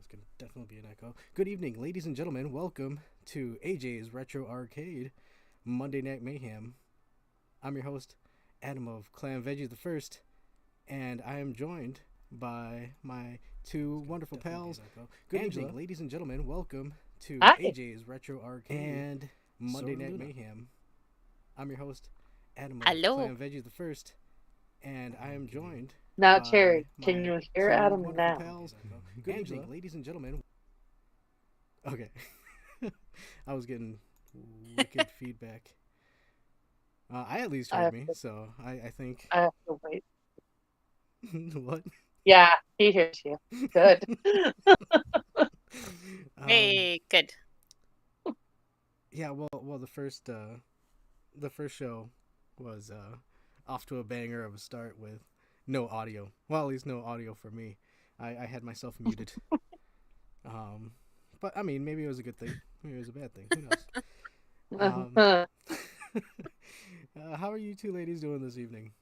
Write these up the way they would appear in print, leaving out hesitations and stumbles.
There's going to definitely be an echo. Good evening, ladies and gentlemen. Welcome to AJ's Retro Arcade Monday Night Mayhem. I'm your host, Adam of Clan Veggie the First, and I am joined by my two wonderful pals. Good Angela. evening, ladies and gentlemen. Welcome to Hi. AJ's Retro Arcade and Monday Night SoraLuna. Mayhem. I'm your host, Adam of Hello. Clan Veggie the First, and I am joined Now, by Terry, my can you hear two Adam wonderful now? pals. Good Angela. evening, ladies and gentlemen. Okay. I was getting wicked feedback. I at least heard me, so I think. I have to wait. What? Yeah, he hears you. Good. Hey, good. Yeah, well, the first show was off to a banger of a start with no audio. Well, at least no audio for me. I had myself muted. But I mean, maybe it was a good thing. Maybe it was a bad thing. Who knows? How are you two ladies doing this evening?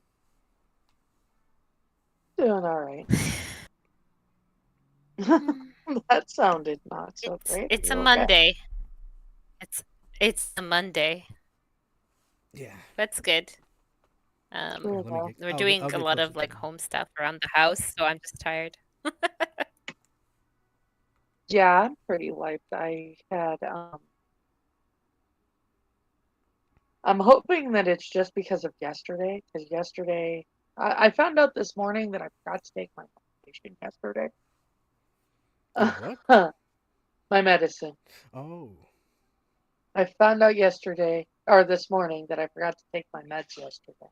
Doing all right. That sounded not so great. It's Are a you okay? Monday. It's a Monday. Yeah. That's good. Let me get, We're I'll doing get a lot closer of to like them. home stuff around the house, so I'm just tired. Yeah, I'm pretty wiped. I had I'm hoping that it's just because of yesterday, because yesterday I found out this morning that I forgot to take my medication yesterday. Your what? My medicine. Oh. I found out yesterday or this morning that I forgot to take my meds yesterday.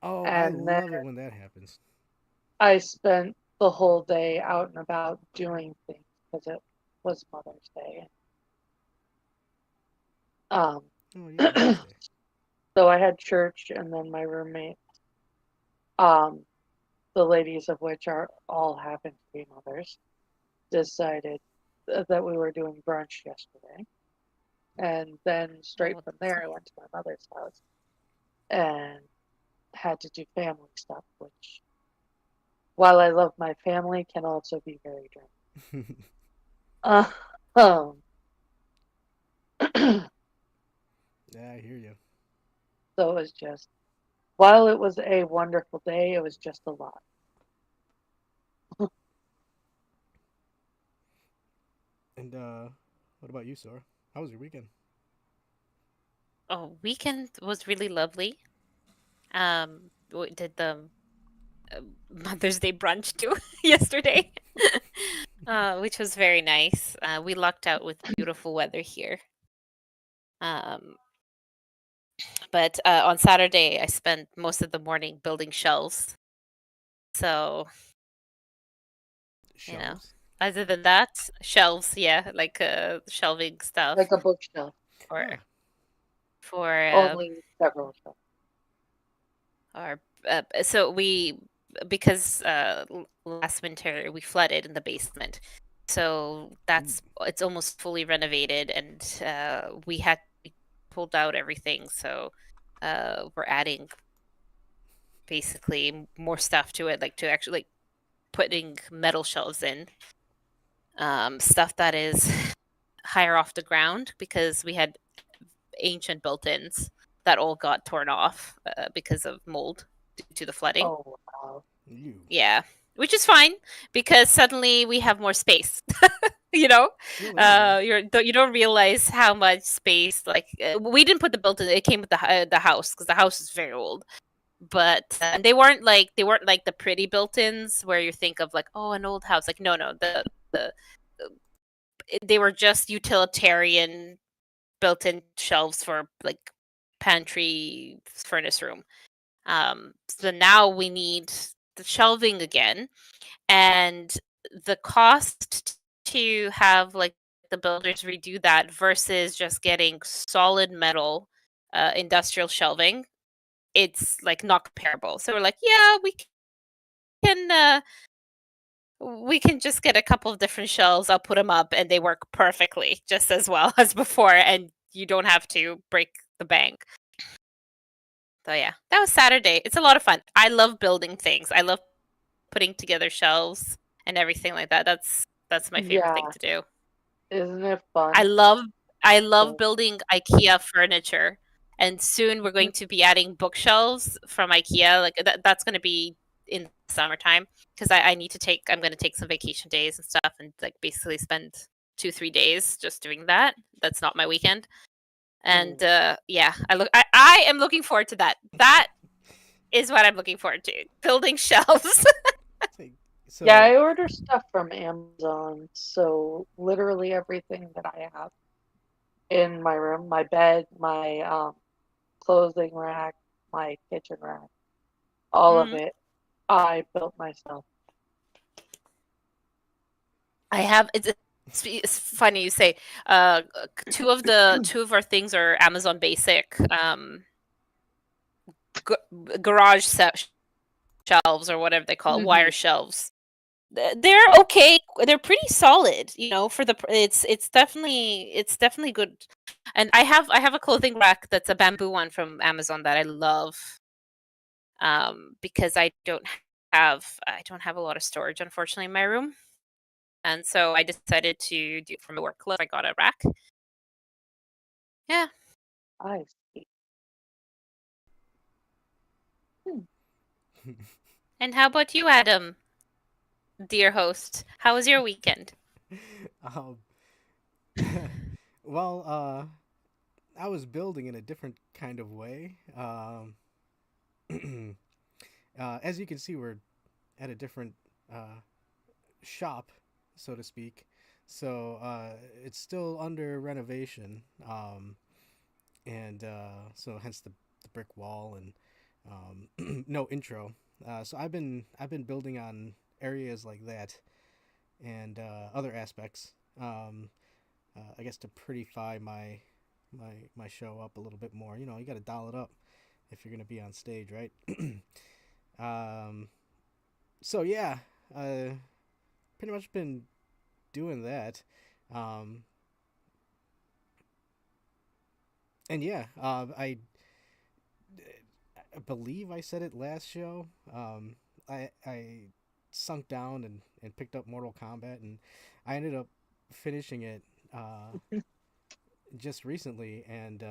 Oh, I And then love it when that happens. I spent the whole day out and about doing things because it was Mother's Day. Oh yeah, Mother's Day. So I had church, and then my roommate, the ladies of which are all happen to be mothers, decided that we were doing brunch yesterday. And then straight from there, I went to my mother's house and had to do family stuff, which, while I love my family, can also be very draining. Yeah, I hear you. So it was just, while it was a wonderful day, it was just a lot. And what about you, Sora? How was your weekend? Oh, weekend was really lovely. We did the Mother's Day brunch too yesterday, which was very nice. We lucked out with beautiful weather here. But on Saturday, I spent most of the morning building shelves. So, you know, Shelves? other than that, shelves, yeah, like shelving stuff Like a bookshelf, or Ah. for only several shelves. or so we because last winter we flooded in the basement. So it's almost fully renovated, and we pulled out everything. So we're adding basically more stuff to it, like to actually like putting metal shelves in, stuff that is higher off the ground because we had ancient built-ins that all got torn off because of mold due to the flooding. Oh, wow. You. Yeah, which is fine because suddenly we have more space. You know, Well, you don't realize how much space. Like we didn't put the built-in; it came with the house because the house is very old. But they weren't like the pretty built-ins where you think of like, oh, an old house. Like no, they were just utilitarian built-in shelves for like pantry furnace room. So now we need the shelving again, and the cost to have like the builders redo that versus just getting solid metal industrial shelving, it's like not comparable. So we're like, yeah, can we can just get a couple of different shelves. I'll put them up and they work perfectly just as well as before, and you don't have to break the bank. So yeah, that was Saturday. It's a lot of fun. I love building things. I love putting together shelves and everything like that. That's my favorite thing Yeah. to do. Isn't it fun? I love Cool. building IKEA furniture, and soon we're going to be adding bookshelves from IKEA. Like that's going to be in summertime because I'm going to take some vacation days and stuff, and like basically spend 2-3 days just doing that. That's not my weekend. And yeah, I am looking forward to that. That is what I'm looking forward to. Building shelves. So Yeah, I order stuff from Amazon, so literally everything that I have in my room, my bed, my clothing rack, my kitchen rack, all of Mhm. it, I built myself. I have it's funny you say two of our things are Amazon Basic garage shelves or whatever they call it, wire shelves. They're okay. They're pretty solid, you know, for the it's definitely good. And I have a clothing rack that's a bamboo one from Amazon that I love. Because I don't have a lot of storage unfortunately in my room. And so I decided to do it for my work clothes. I got a rack. Yeah. I see. Hmm. And how about you, Adam, dear host? How was your weekend? um, well, I was building in a different kind of way. As you can see, we're at a different shop, so to speak. So it's still under renovation, and so hence the brick wall and no intro. So I've been building on areas like that and other aspects. I guess to prettify my show up a little bit more. You know, you got to doll it up if you're gonna be on stage, right? um, so yeah, pretty much been doing that. Um, and yeah, I believe I said it last show. I sunk down and picked up Mortal Kombat, and I ended up finishing it just recently. And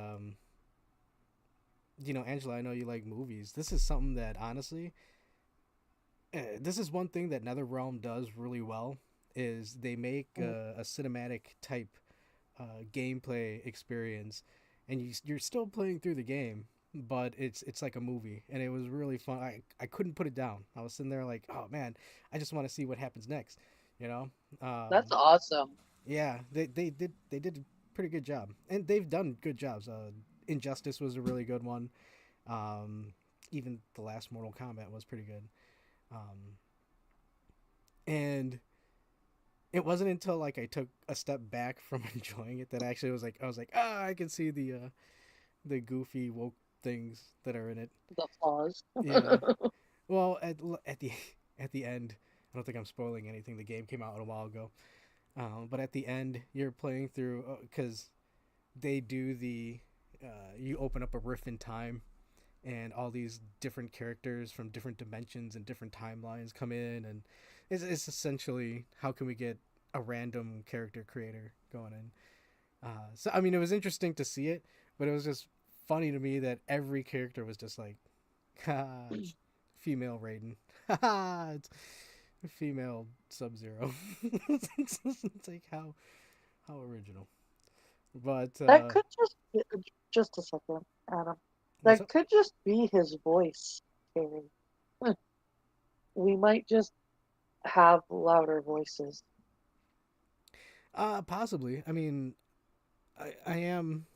you know, Angela, I know you like movies. This is something that honestly, this is one thing that NetherRealm does really well. Is they make a cinematic type gameplay experience, and you're still playing through the game, but it's like a movie, and it was really fun. I couldn't put it down. I was sitting there like, oh man, I just want to see what happens next, you know. That's awesome. Yeah, they did a pretty good job, and they've done good jobs. Injustice was a really good one. Um, Even the last Mortal Kombat was pretty good. Um, and it wasn't until like I took a step back from enjoying it that actually I was like, ah, I can see the goofy woke things that are in it. The flaws. Yeah. Well, at the at the end, I don't think I'm spoiling anything. The game came out a while ago. But at the end, you're playing through because they do the you open up a rift in time, and all these different characters from different dimensions and different timelines come in, and it's essentially how can we get a random character creator going in. So I mean, it was interesting to see it, but it was just funny to me that every character was just like, it's female Raiden, it's female Sub-Zero. It's like how original. But That could just a second, Adam. what's That up? could just be his voice, Terry. We might just have louder voices. Possibly. I mean, I am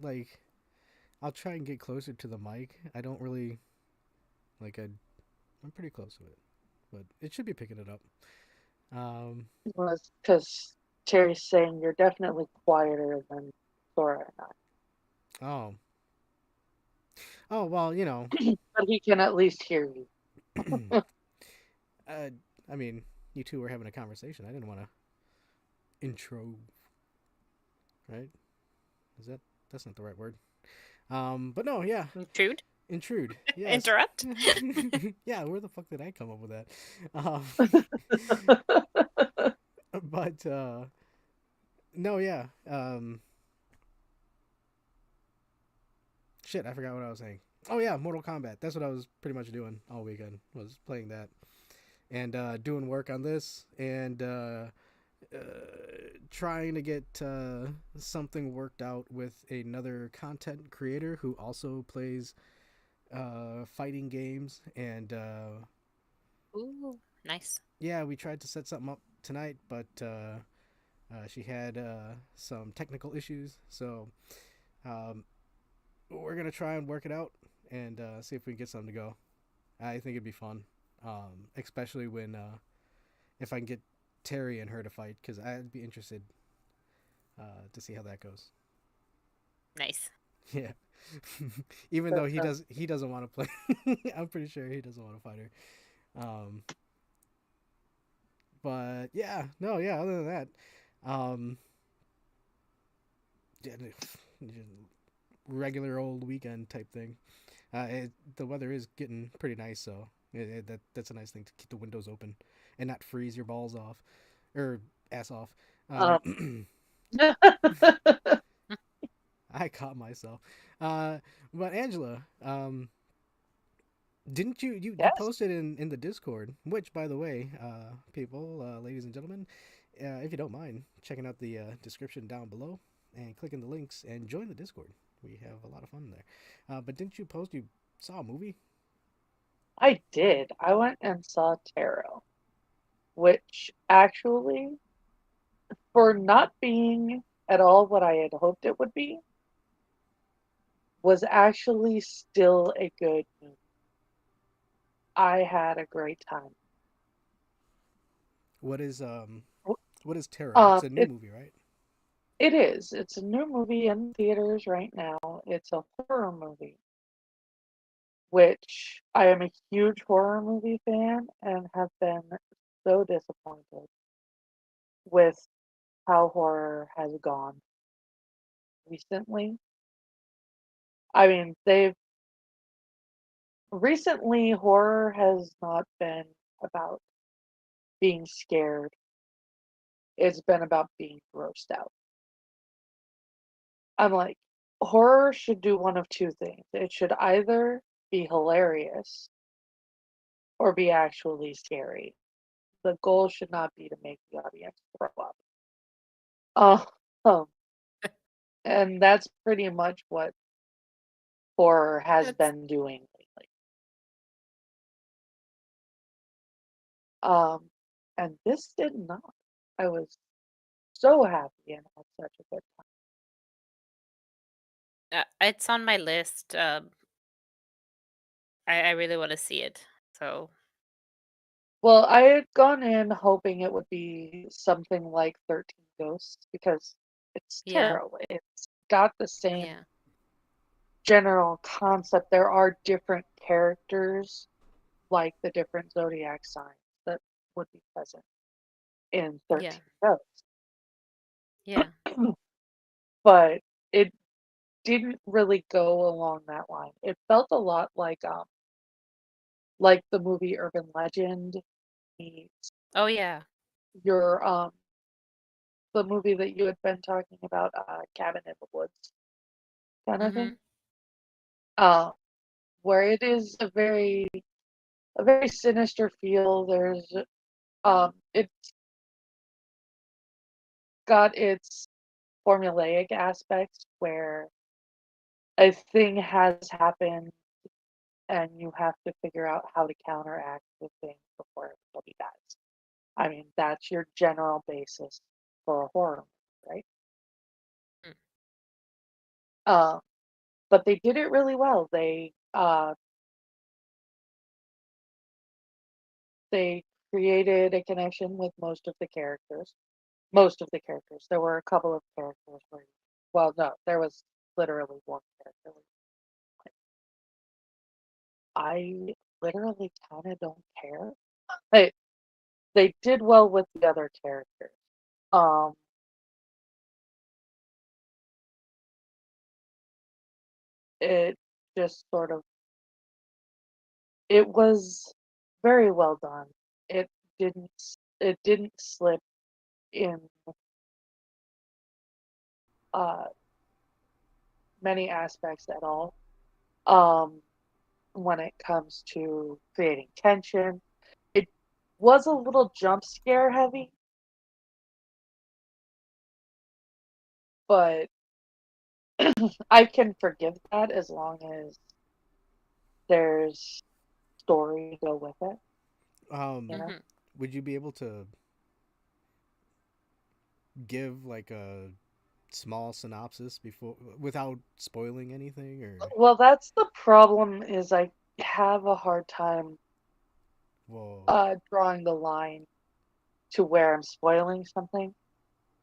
like I'll try and get closer to the mic. I don't really like I'm pretty close to it, but it should be picking it up. Um, Was because Terry's saying you're definitely quieter than Sora and oh, oh well, you know, I. But he can at least hear you. uh, I mean, you two were having a conversation. I didn't want to intro, right? Is that that's not the right word? But no, yeah, Intrude. Intrude. Yes. Interrupt. Yeah, where the fuck did I come up with that? Um, but no, yeah. Shit, I forgot what I was saying. Oh yeah, Mortal Kombat. That's what I was pretty much doing all weekend. Was playing that and doing work on this and uh, trying to get something worked out with another content creator who also plays fighting games and Ooh, nice. yeah, we tried to set something up tonight, but she had some technical issues, so um, we're gonna try and work it out and see if we can get something to go. I think it'd be fun, especially when if I can get Terry and her to fight, because I'd be interested to see how that goes. Nice. Yeah, even though he doesn't want to play. I'm pretty sure he doesn't want to fight her. But yeah, no, yeah. Other than that, um, yeah, regular old weekend type thing. The weather is getting pretty nice, so that's a nice thing to keep the windows open and not freeze your balls off or ass off. Um, I caught myself. Uh, but Angela, didn't you yes. posted in the Discord? Which, by the way, people, ladies and gentlemen, if you don't mind checking out the description down below and clicking the links and join the Discord. We have a lot of fun there. But didn't you post you saw a movie? I did. I went and saw Tarot, which actually, for not being at all what I had hoped it would be, was actually still a good movie. I had a great time. What is um W- what is Terror? It's a new it movie, right? it is. It's a new movie in theaters right now. It's a horror movie, which I am a huge horror movie fan and have been so disappointed with how horror has gone recently. I mean, they've recently horror has not been about being scared. It's been about being grossed out. I'm like, horror should do one of two things. It should either be hilarious or be actually scary. The goal should not be to make the audience throw up. Uh, um, and that's pretty much what horror has That's been doing lately. Um, and this did not. I was so happy and had such a good time. it's on my list. I really want to see it. So Well, I had gone in hoping it would be something like 13 Ghosts because it's yeah, tarot. It's got the same yeah, general concept. There are different characters, like the different zodiac signs that would be present in yeah, 13 Ghosts. yeah. But it didn't really go along that line. It felt a lot like the movie Urban Legend meets Oh yeah. your the movie that you had been talking about, Cabin in the Woods kind of thing. Mhm. Uh, where it is a very sinister feel. There's it's got its formulaic aspects where a thing has happened and you have to figure out how to counteract the thing before everybody dies. I mean, that's your general basis for a horror movie, right? Mm. Uh, but they did it really well. They created a connection with most of the characters. Most of the characters. There were a couple of characters where, well, no, there was literally one character. Like, I literally kind of don't care. They they did well with the other characters. Um, it just sort of it was very well done. It didn't it didn't slip in uh, many aspects at all. Um, when it comes to creating tension, it was a little jump scare heavy, but I can forgive that as long as there's story to go with it. You know? Mhm. Would you be able to give like a small synopsis before without spoiling anything, or Well, that's the problem. Is I have a hard time well, drawing the line to where I'm spoiling something.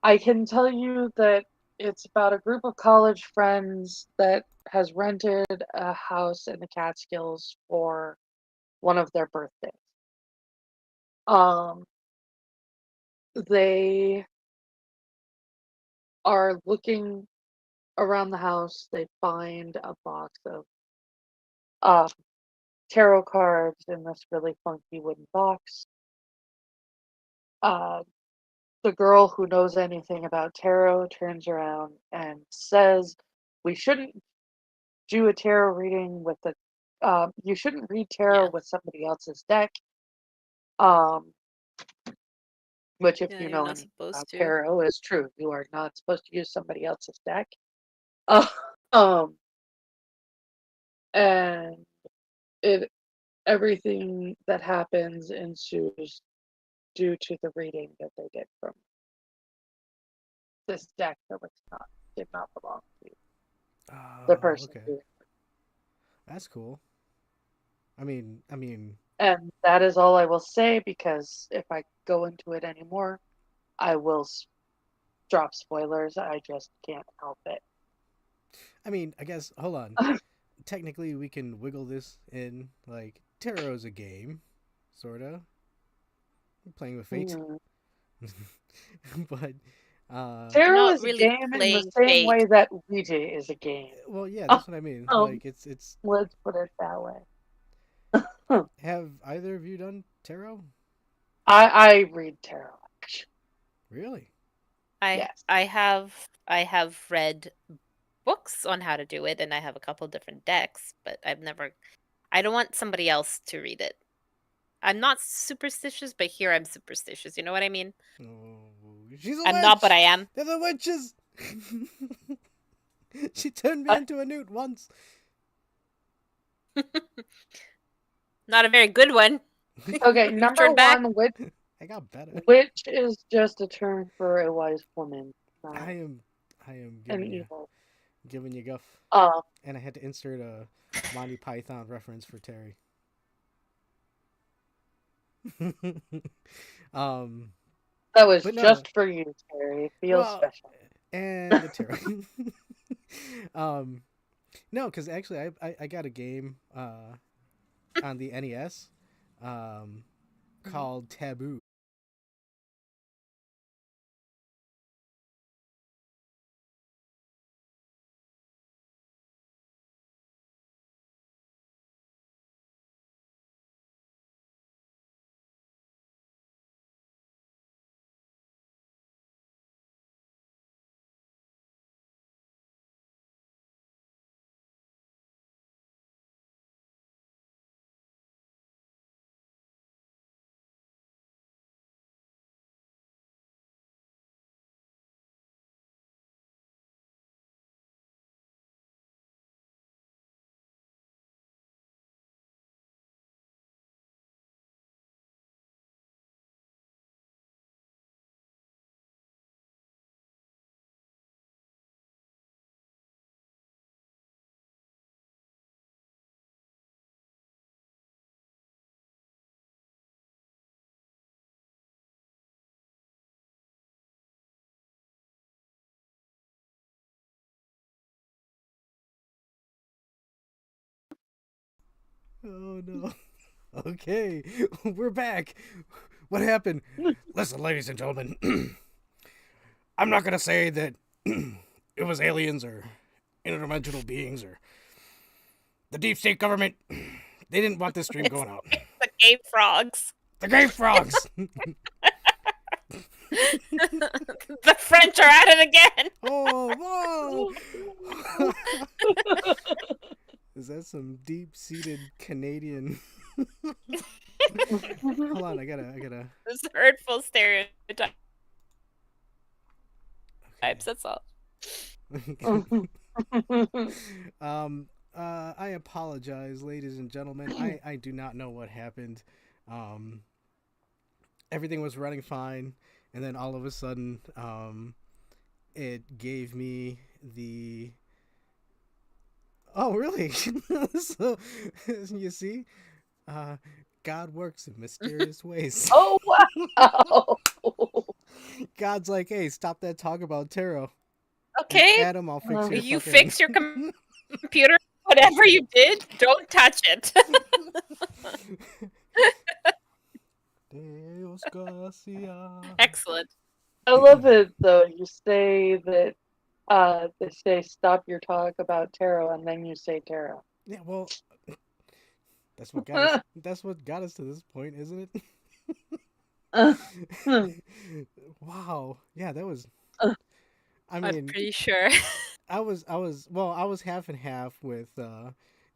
I can tell you that it's about a group of college friends that has rented a house in the Catskills for one of their birthdays. Um, they are looking around the house. They find a box of uh, tarot cards in this really funky wooden box. Uh, the girl who knows anything about tarot turns around and says, "We shouldn't do a tarot reading with the. You shouldn't read tarot Yeah. with somebody else's deck." Um, which, if Yeah, you you're know not anything supposed about to. tarot, is true. You are not supposed to use somebody else's deck. Uh, um, and it everything that happens ensues due to the reading that they get from this deck that was not did not belong to the oh, person okay, who. that's cool. I mean, And that is all I will say, because if I go into it anymore, I will drop spoilers. I just can't help it. I guess hold on. Technically, we can wiggle this in. Like tarot's a game, sorta. We're playing with fate, Mm. but You're Tarot not is a really game in the playing same way fate. that Ouija is a game. well, yeah, that's what I mean. Um, Like it's. let's put it that way. Huh. Have either of you done tarot? I read tarot. Really? I Yes. I have I have read books on how to do it, and I have a couple different decks, but I don't want somebody else to read it. I'm not superstitious, but here I'm superstitious. You know what I mean? Oh, she's a I'm not, but witch. I am. They're the witches. She turned me Uh, into a newt once. Not a very good one. okay, You've number turned back. one, I got better. witch is just a term for a wise woman, I not am, I am an evil. giving you guff, Um, and I had to insert a Monty Python reference for Terry. um, that was but no, just for you, Terry. It feels well, special. and the tarot. um, no, because actually, I got a game on the NES Mhm. called Taboo. Oh no. Okay, we're back. What happened? Listen, ladies and gentlemen, I'm not gonna say that it was aliens or interdimensional beings or the deep state government They didn't want this stream going out. The gay frogs. The gay frogs. The French are at it again. Oh, whoa! Is that some deep-seated Canadian? Hold on, I gotta. This hurtful stereotypes. That's all. I apologize, ladies and gentlemen. I do not know what happened. Everything was running fine, and then all of a sudden, it gave me the. Oh, really? So, you see, God works in mysterious ways. Oh, wow. God's like, hey, stop that talk about tarot. Okay. Adam, I'll fix your You fucking... fix your computer. Whatever you did, don't touch it. Deus Garcia. Excellent. I love it, though. You say that they say stop your talk about tarot, and then you say tarot. Yeah, well, that's what got us. That's what got us to this point, isn't it? Wow. Yeah, that was. I mean, I'm pretty sure. I was half and half with.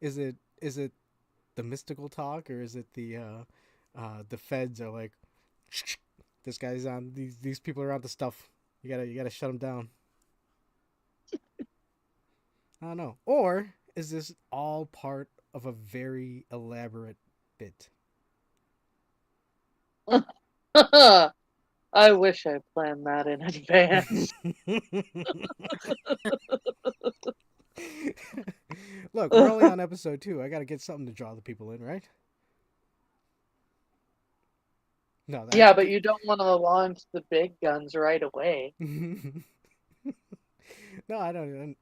Is it the mystical talk, or is it the feds are like, this guy's on these people are on the stuff. You gotta shut them down. I don't know. Or is this all part of a very elaborate bit? I wish I planned that in advance. Look, we're only on episode 2. I gotta get something to draw the people in, right? No. Yeah, but you don't want to launch the big guns right away. No, I don't.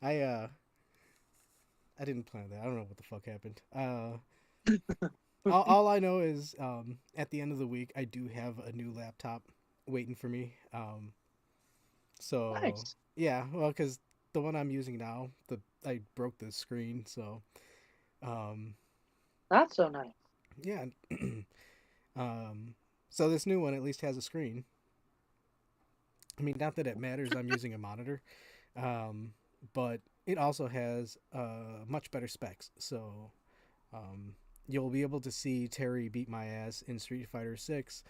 I didn't plan that. I don't know what the fuck happened. All I know is at the end of the week I do have a new laptop waiting for me. So Nice. Yeah, well, because the one I'm using now, I broke the screen, so Not so nice. yeah. So this new one at least has a screen. I mean, not that it matters. I'm using a monitor, but it also has much better specs. So you'll be able to see Terry beat my ass in Street Fighter 6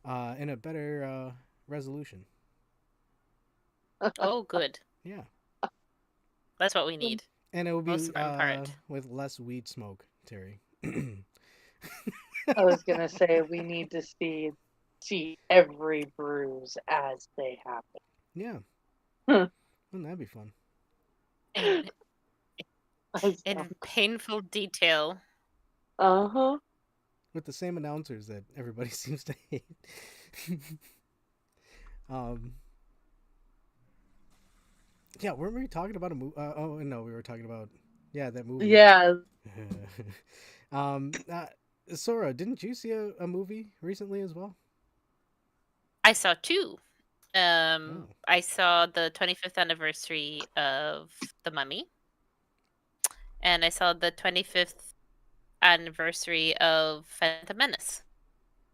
in a better resolution. Oh, good. Yeah. That's what we need. And it will be Most important part. with less weed smoke, Terry. I was gonna say we need to see every bruise as they happen. Yeah. Hmm. Wouldn't that be fun? In painful detail. Uh-huh. With the same announcers that everybody seems to hate. Yeah, weren't we talking about a movie? Oh no, we were talking about that movie. Yeah. Sora, didn't you see a movie recently as well? I saw 2. Oh. I saw the 25th anniversary of The Mummy, and I saw the 25th anniversary of Phantom Menace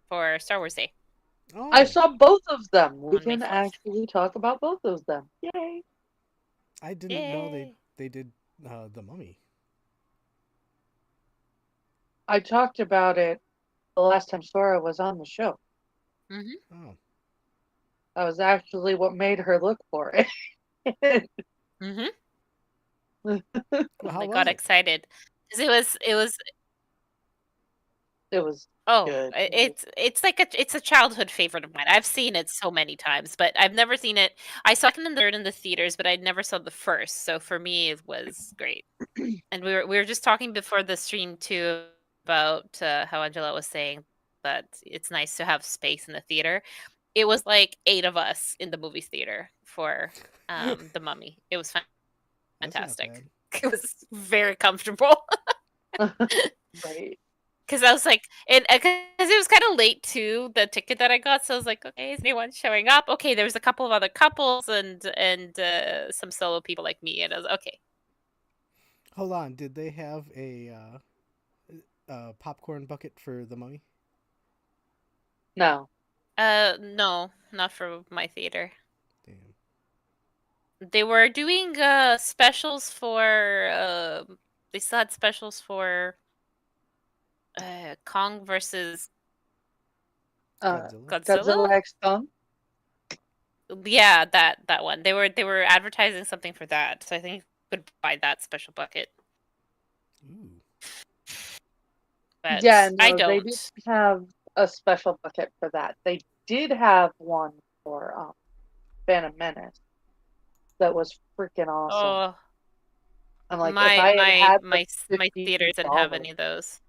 for Star Wars Day. Oh. I saw both of them. We On May can 4th. actually talk about both of them. Yay! I didn't know Yay. they did The Mummy. I talked about it the last time Sora was on the show. Mm-hmm. Oh. That was actually what made her look for it. Mm-hmm. Well, how I was got it? excited because it was It was oh good. it's like it's a childhood favorite of mine. I've seen it so many times, but I've never seen it. I saw it in the third in the theaters, but I never saw the first. So for me, it was great. And we were just talking before the stream too about how Angela was saying that it's nice to have space in the theater. It was like 8 of us in the movie theater for The Mummy. It was That's not fantastic. bad. It was very comfortable. Right. Because I was like, because it was kind of late too, the ticket that I got. So I was like, okay, is anyone showing up? Okay, there was a couple of other couples and some solo people like me, and I was okay. Hold on, did they have popcorn bucket for the Mummy? No. No, not for my theater. Damn. They were doing specials for they still had specials for Kong versus Godzilla. Godzilla. Godzilla X Kong. Yeah, that one. They were advertising something for that, so I think you could buy that special bucket. Ooh. But Yeah, I no, they didn't don't. have a special bucket for that. They did have one for Phantom Menace that was freaking awesome. Oh, I'm like, if my I had my had the my my theater didn't have $50, any of those.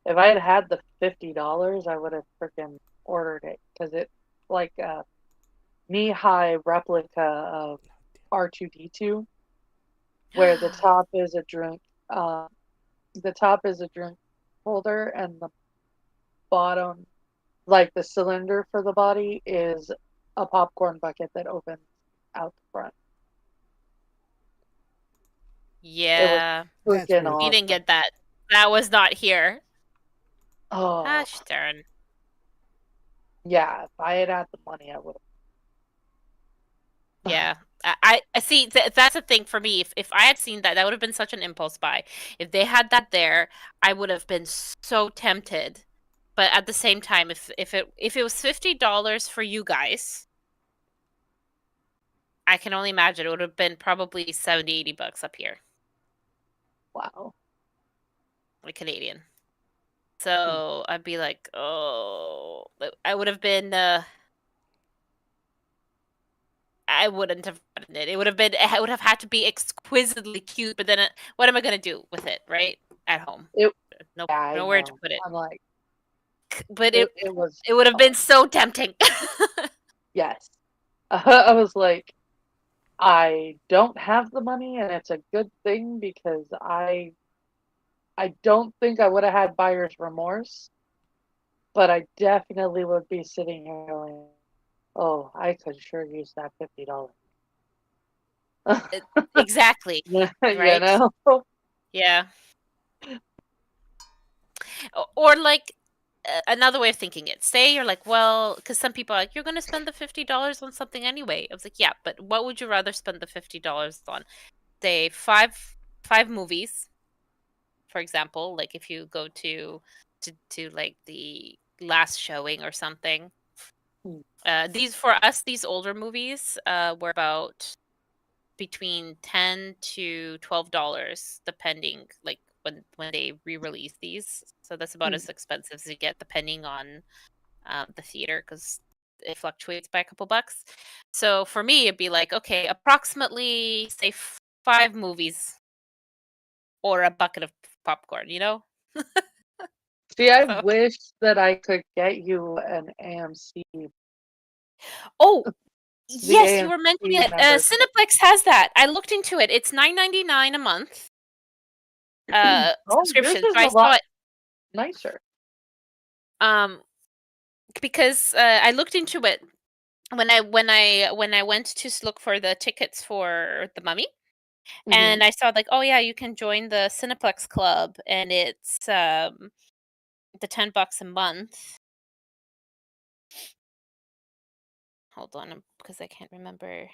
if I had had the $50, I would have freaking ordered it because it's like a knee-high replica of R2D2, where the top is a drink, the top is a drink holder, and the bottom, like the cylinder for the body, is a popcorn bucket that opens out the front. It was Yeah, That's freaking pretty we cool. didn't awesome. get that. That was not here. Oh, Gosh darn. yeah. If I had had the money, I would have. Yeah. I see that's a thing for me. If I had seen that, that would have been such an impulse buy. If they had that there, I would have been so tempted. But at the same time, if it was $50 for you guys, I can only imagine it would have been probably 70, $80 up here, Wow. like Canadian. So I'd be like, oh, I would have been I wouldn't have gotten it. It would have had to be exquisitely cute, but then what am I going to do with it, right? At home. It, No, yeah, I nowhere to know. put it. I'm like, But it was, it would have been so tempting. yes. I was like, I don't have the money, and it's a good thing because I don't think I would have had buyer's remorse, but I definitely would be sitting here going, oh, I could sure use that $50. Exactly, You right? know? Yeah. Or like another way of thinking it. Say you're like, well, because some people are like, you're going to spend the $50 on something anyway. I was like, yeah, but what would you rather spend the $50 on? Say five movies, for example. Like if you go to like the last showing or something. These older movies were about between $10 to $12, depending like when they re-release these. So that's about as expensive as you get, depending on the theater, because it fluctuates by a couple bucks. So for me, it'd be like, okay, approximately say five movies or a bucket of popcorn. See, I So wish that I could get you an AMC, oh, the yes, you were mentioning AMC it. membership. Cineplex has that. I looked into it. It's $9.99 a month. Oh, yours Subscription. is So a I saw lot it nicer. um because I looked into it when I went to look for the tickets for the Mummy, Hmm. and I saw like, oh yeah, you can join the Cineplex Club, and it's the $10 a month. Hold on, because I can't remember.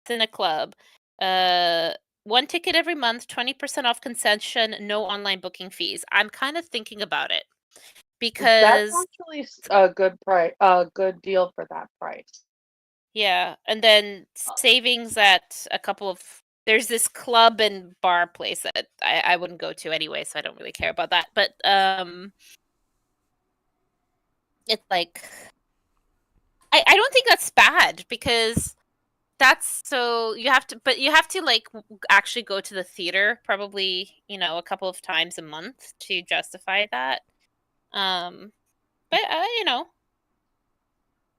Cine Club. Uh, one ticket every month, 20% off concession, no online booking fees. I'm kind of thinking about it That's because actually a good price, a good deal for that price. yeah, and then savings at a couple of there's this club and bar place that I wouldn't go to anyway, so I don't really care about that. But it's like I don't think that's bad because that's so you have to like actually go to the theater probably, a couple of times a month to justify that. But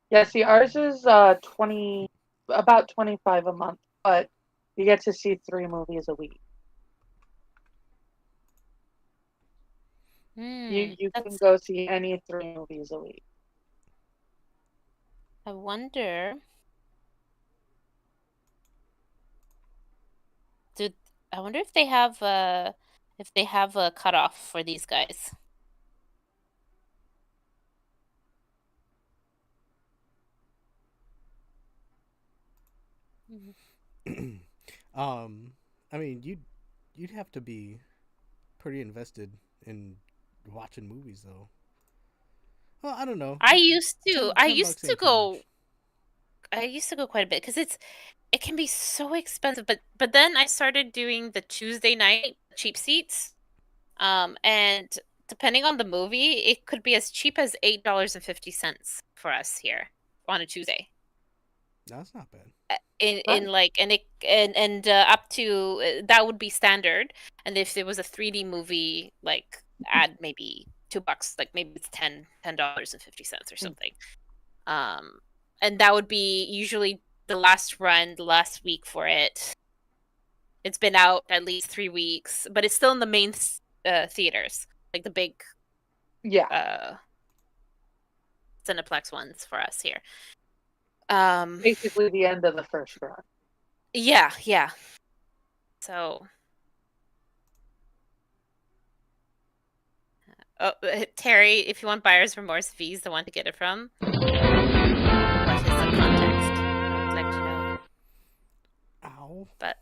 Yeah, see, ours is 20, about 25 a month, but you get to see 3 movies a week. You can that's go see any 3 movies a week. I wonder do I wonder if they have if they have a cutoff for these guys. I mean, you'd have to be pretty invested in watching movies, though. Well, I don't know. I used to. I 10 used bucks to ain't too go. much. I used to go quite a bit because it can be so expensive. But then I started doing the Tuesday night cheap seats. And depending on the movie, it could be as cheap as $8.50 for us here on a Tuesday. That's not bad. In Right. like and up to that would be standard. And if there was a 3D movie, like add maybe $2, like maybe it's $10.50 or Mm. something. And that would be usually the last run, the last week for it. It's been out at least 3 weeks, but it's still in the main theaters, like the big Yeah. Cineplex ones for us here. Basically the end of the first run. Yeah. So, Terry, if you want buyer's remorse, V's the one to get it from. What is the context? I would like to know. Ow. But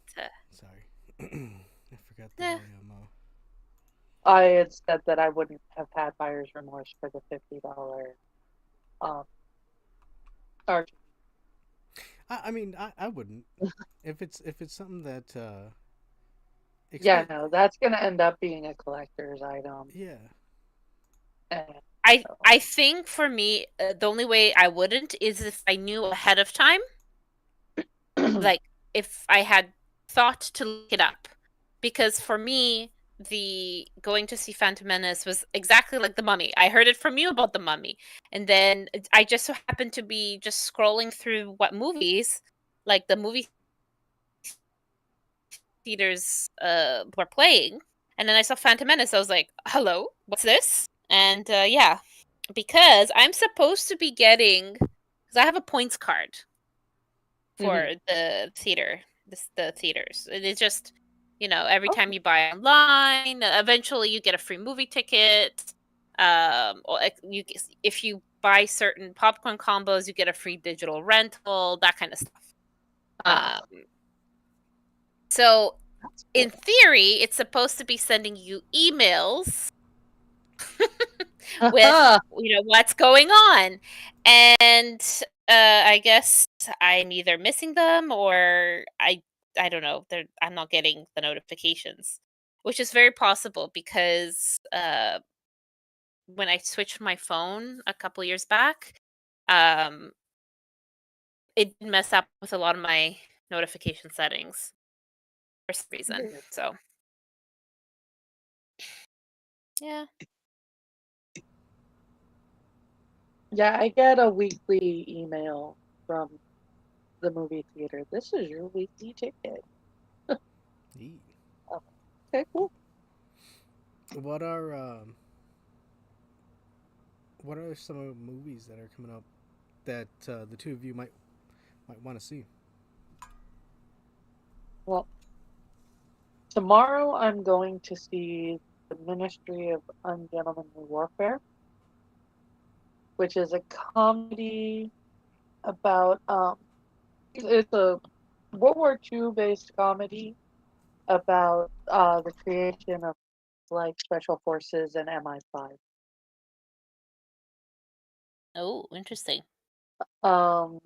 Sorry. I forgot that yeah. I had said that I wouldn't have had buyer's remorse for the $50 charge. I mean, I wouldn't. if it's something that Yeah, no, that's gonna end up being a collector's item. yeah. And I think for me, the only way I wouldn't is if I knew ahead of time. Like if I had thought to look it up, because for me, the going to see Phantom Menace was exactly like The Mummy. I heard it from you about The Mummy, and then I just so happened to be just scrolling through what movies, like the movie theaters were playing, and then I saw Phantom Menace. I was like, "Hello, what's this?" And yeah, because I'm supposed to be getting, because I have a points card for the theater, the theaters. It is just, every time you buy online, eventually you get a free movie ticket. Or if you buy certain popcorn combos, you get a free digital rental, that kind of stuff. So in theory, it's supposed to be sending you emails with what's going on, and I guess I'm either missing them or I don't know. I'm not getting the notifications, which is very possible because when I switched my phone a couple years back, um, it did mess up with a lot of my notification settings for some reason. So yeah. Yeah, I get a weekly email from the movie theater. This is your weekly ticket. Okay, cool. What are some of the movies that are coming up that the two of you might want to see? Well, tomorrow I'm going to see The Ministry of Ungentlemanly Warfare, which is a comedy about it's a World War II based comedy about the creation of like special forces and MI5. Oh, interesting. Um,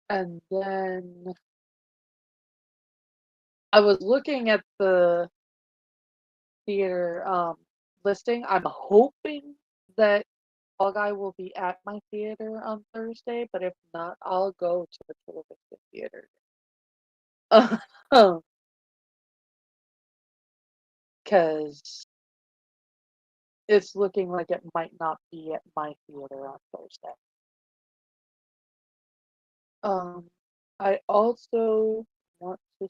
and then I was looking at the theater listing. I'm hoping that Fall Guy will be at my theater on Thursday, but if not, I'll go to the television theater. Because it's looking like it might not be at my theater on Thursday. I also want to.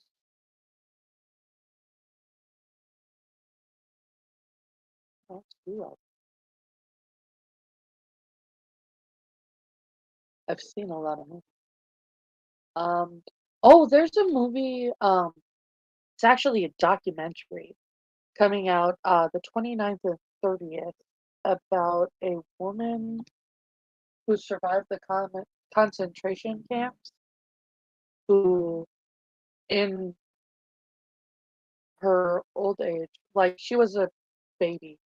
Let's see. I've seen a lot of movies. Oh, there's a movie. It's actually a documentary coming out the 29th and 30th about a woman who survived the concentration camps, who in her old age, like she was a baby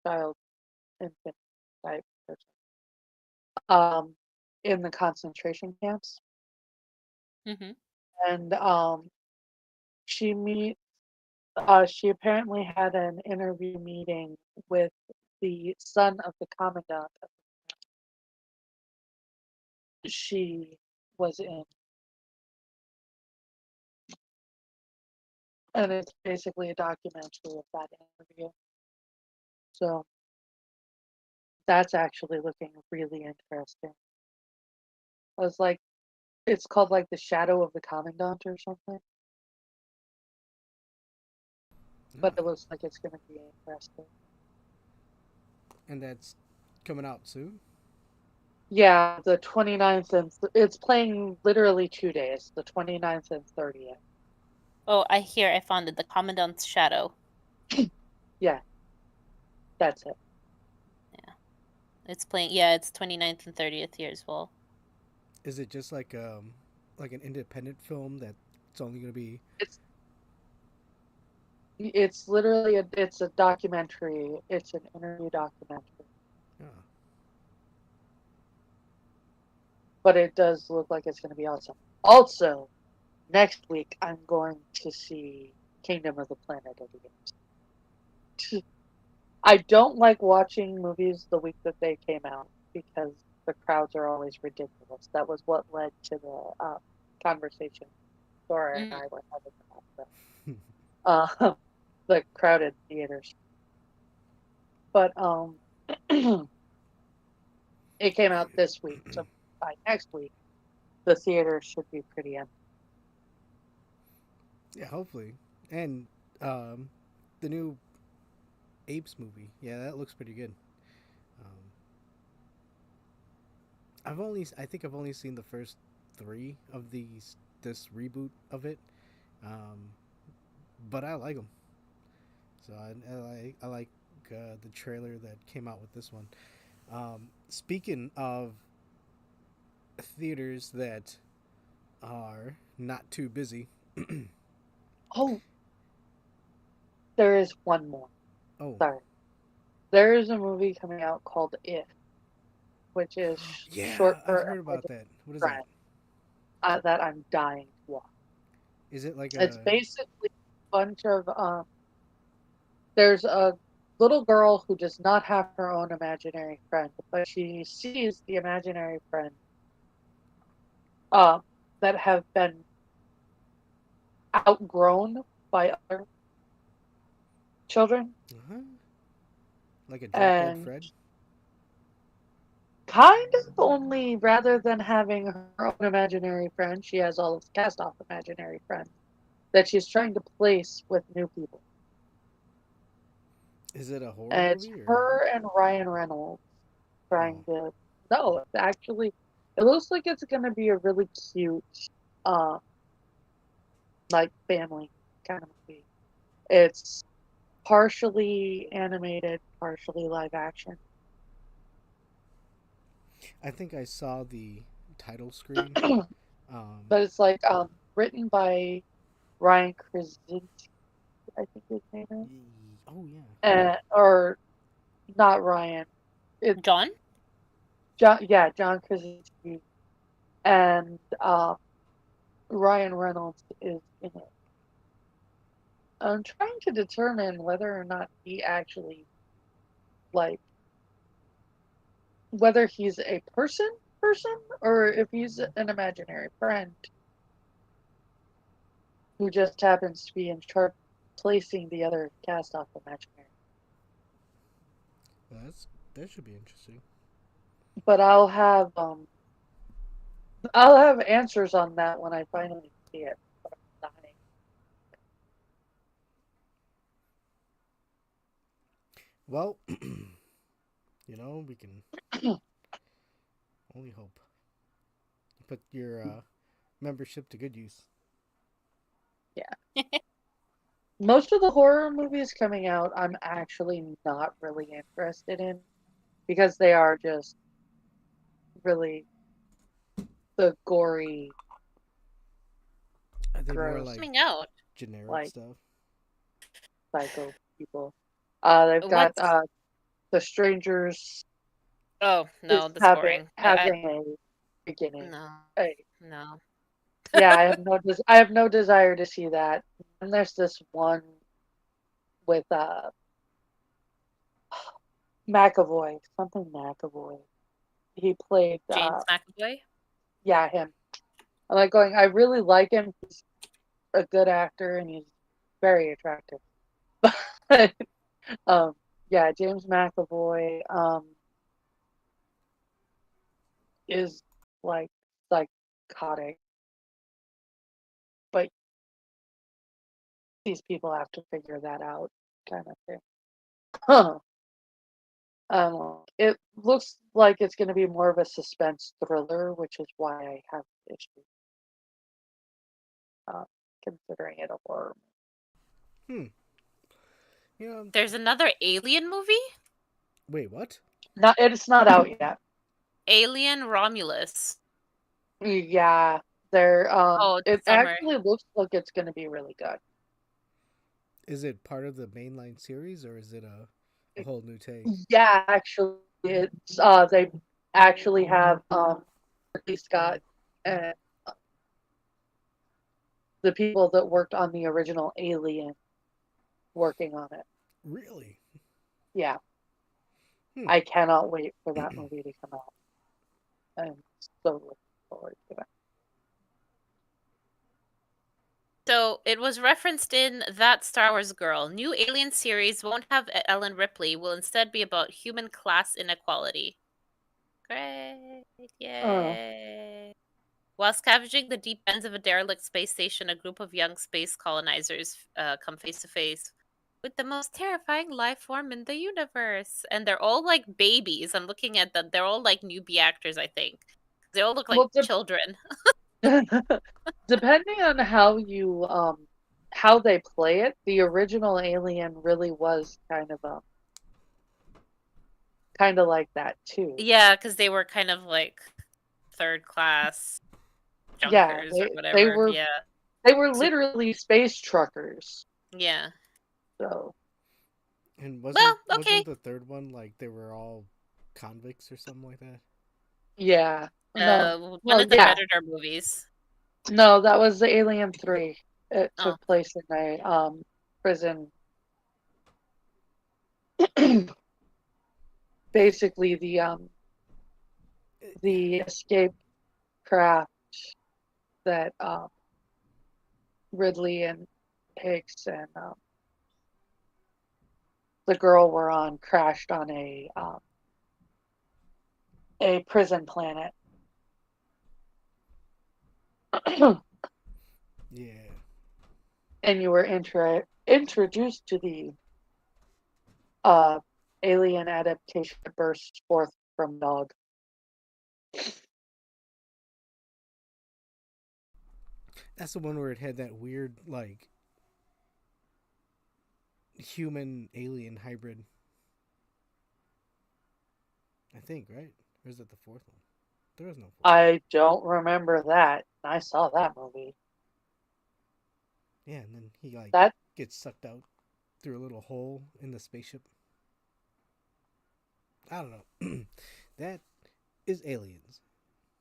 child, infant type person, um, in the concentration camps, Mm-hmm. and she meet she apparently had an interview meeting with the son of the commandant she was in, and it's basically a documentary of that interview. So that's actually looking really interesting. I was like, it's called like The Shadow of the Commandant or something, but Oh, it looks like it's going to be interesting. and that's coming out soon. Yeah, the 29th and it's playing literally 2 days, the 29th and 30th. Oh, I found it. The Commandant's Shadow. Yeah, that's it. Yeah. It's playing. Yeah, it's 29th and 30th here as well. Is it just like an independent film that it's only gonna be? It's it's literally it's a documentary. It's an interview documentary, Oh, but it does look like it's going to be awesome. Also, next week I'm going to see Kingdom of the Planet of the Apes. I don't like watching movies the week that they came out because the crowds are always ridiculous. That was what led to the conversation Dora and Mm. I were having about the crowded theaters. But it came out this week, so by next week the theater should be pretty empty. yeah, hopefully. And um, the new Apes movie, yeah, that looks pretty good. Um, I think I've only seen the first three of this reboot of it, um, but I like them. So I like the trailer that came out with this one. Speaking of theaters that are not too busy, Oh, there is one more. oh Sorry. There is a movie coming out called If, which is short yeah, I've for heard about Emergency that. What is that? Friend, that I'm dying to watch. Is it like It's a basically a bunch of there's a little girl who does not have her own imaginary friend, but she sees the imaginary friend uh, that have been outgrown by other children, uh like a drop dead and Fred? kind of only rather than having her own imaginary friend, she has all of cast off imaginary friends that she's trying to place with new people. Is it a horror And it's movie or? her and Ryan Reynolds Oh, trying to. No, it's actually. It looks like it's going to be a really cute, uh, like family kind of movie. It's partially animated, partially live action. I think I saw the title screen. Um, But it's like written by Ryan Krasinski, I think his name is. oh yeah. Or not Ryan. It's John? John. Yeah, John Krasinski and Ryan Reynolds is in it. I'm trying to determine whether or not he actually like whether he's a person or if he's an imaginary friend who just happens to be in charge of placing the other cast off imaginary. Well, that should be interesting. But I'll have answers on that when I finally see it. But I'm dying. Well, we can only hope. Put your membership to good use. Yeah. most of the horror movies coming out, I'm actually not really interested in because they are just really the gory, Are they more gross, like Coming out. generic like stuff? psycho people. They've got What's The Strangers Oh is no, that's boring. having a beginning. No, A, no. yeah, I have no desire to see that. And there's this one with McAvoy, something McAvoy. He played James McAvoy. yeah, him. I'm like going, I really like him. He's a good actor and he's very attractive. But yeah, James McAvoy is like psychotic, but these people have to figure that out, kind of thing. Huh. It looks like it's going to be more of a suspense thriller, which is why I have issues uh, considering it a horror. Hmm. You know, There's another Alien movie. wait, what? It's not out yet. Alien Romulus. Yeah, there. Oh, It it's summer. actually looks like it's going to be really good. Is it part of the mainline series or is it a whole new take? Yeah, actually, it's they actually have Ridley Scott and the people that worked on the original Alien working on it. Really? Yeah, Hmm. I cannot wait for that movie to come out. I'm so looking forward to it. So it was referenced in That Star Wars Girl. New Alien series won't have Ellen Ripley. Will instead be about human class inequality. Great! Oh, Yay! While scavenging the deep ends of a derelict space station, a group of young space colonizers come face to face with the most terrifying life form in the universe. And they're all like babies. I'm looking at them. They're all like newbie actors, I think. They all look like well, children. depending on how they play it, the original Alien really was kind of like that too. Yeah, because they were kind of like third class Yeah, junkers or whatever. Yeah. they were So, literally space truckers. yeah. So And Well, wasn't okay. the third one like they were all convicts or something like that? yeah, no, One well, of the yeah, Predator movies. no, that was the Alien 3. It Oh. took place in a prison. Basically, the escape craft that Ridley and Hicks and the girl were on crashed on a prison planet. Yeah. And you were introduced to the uh, alien adaptation that bursts forth from dog. That's the one where it had that weird like human alien hybrid. I think, right? Or is it the fourth one? There was no fourth one. I don't remember that. I saw that movie. Yeah, and then he like That gets sucked out through a little hole in the spaceship. I don't know. That is Aliens.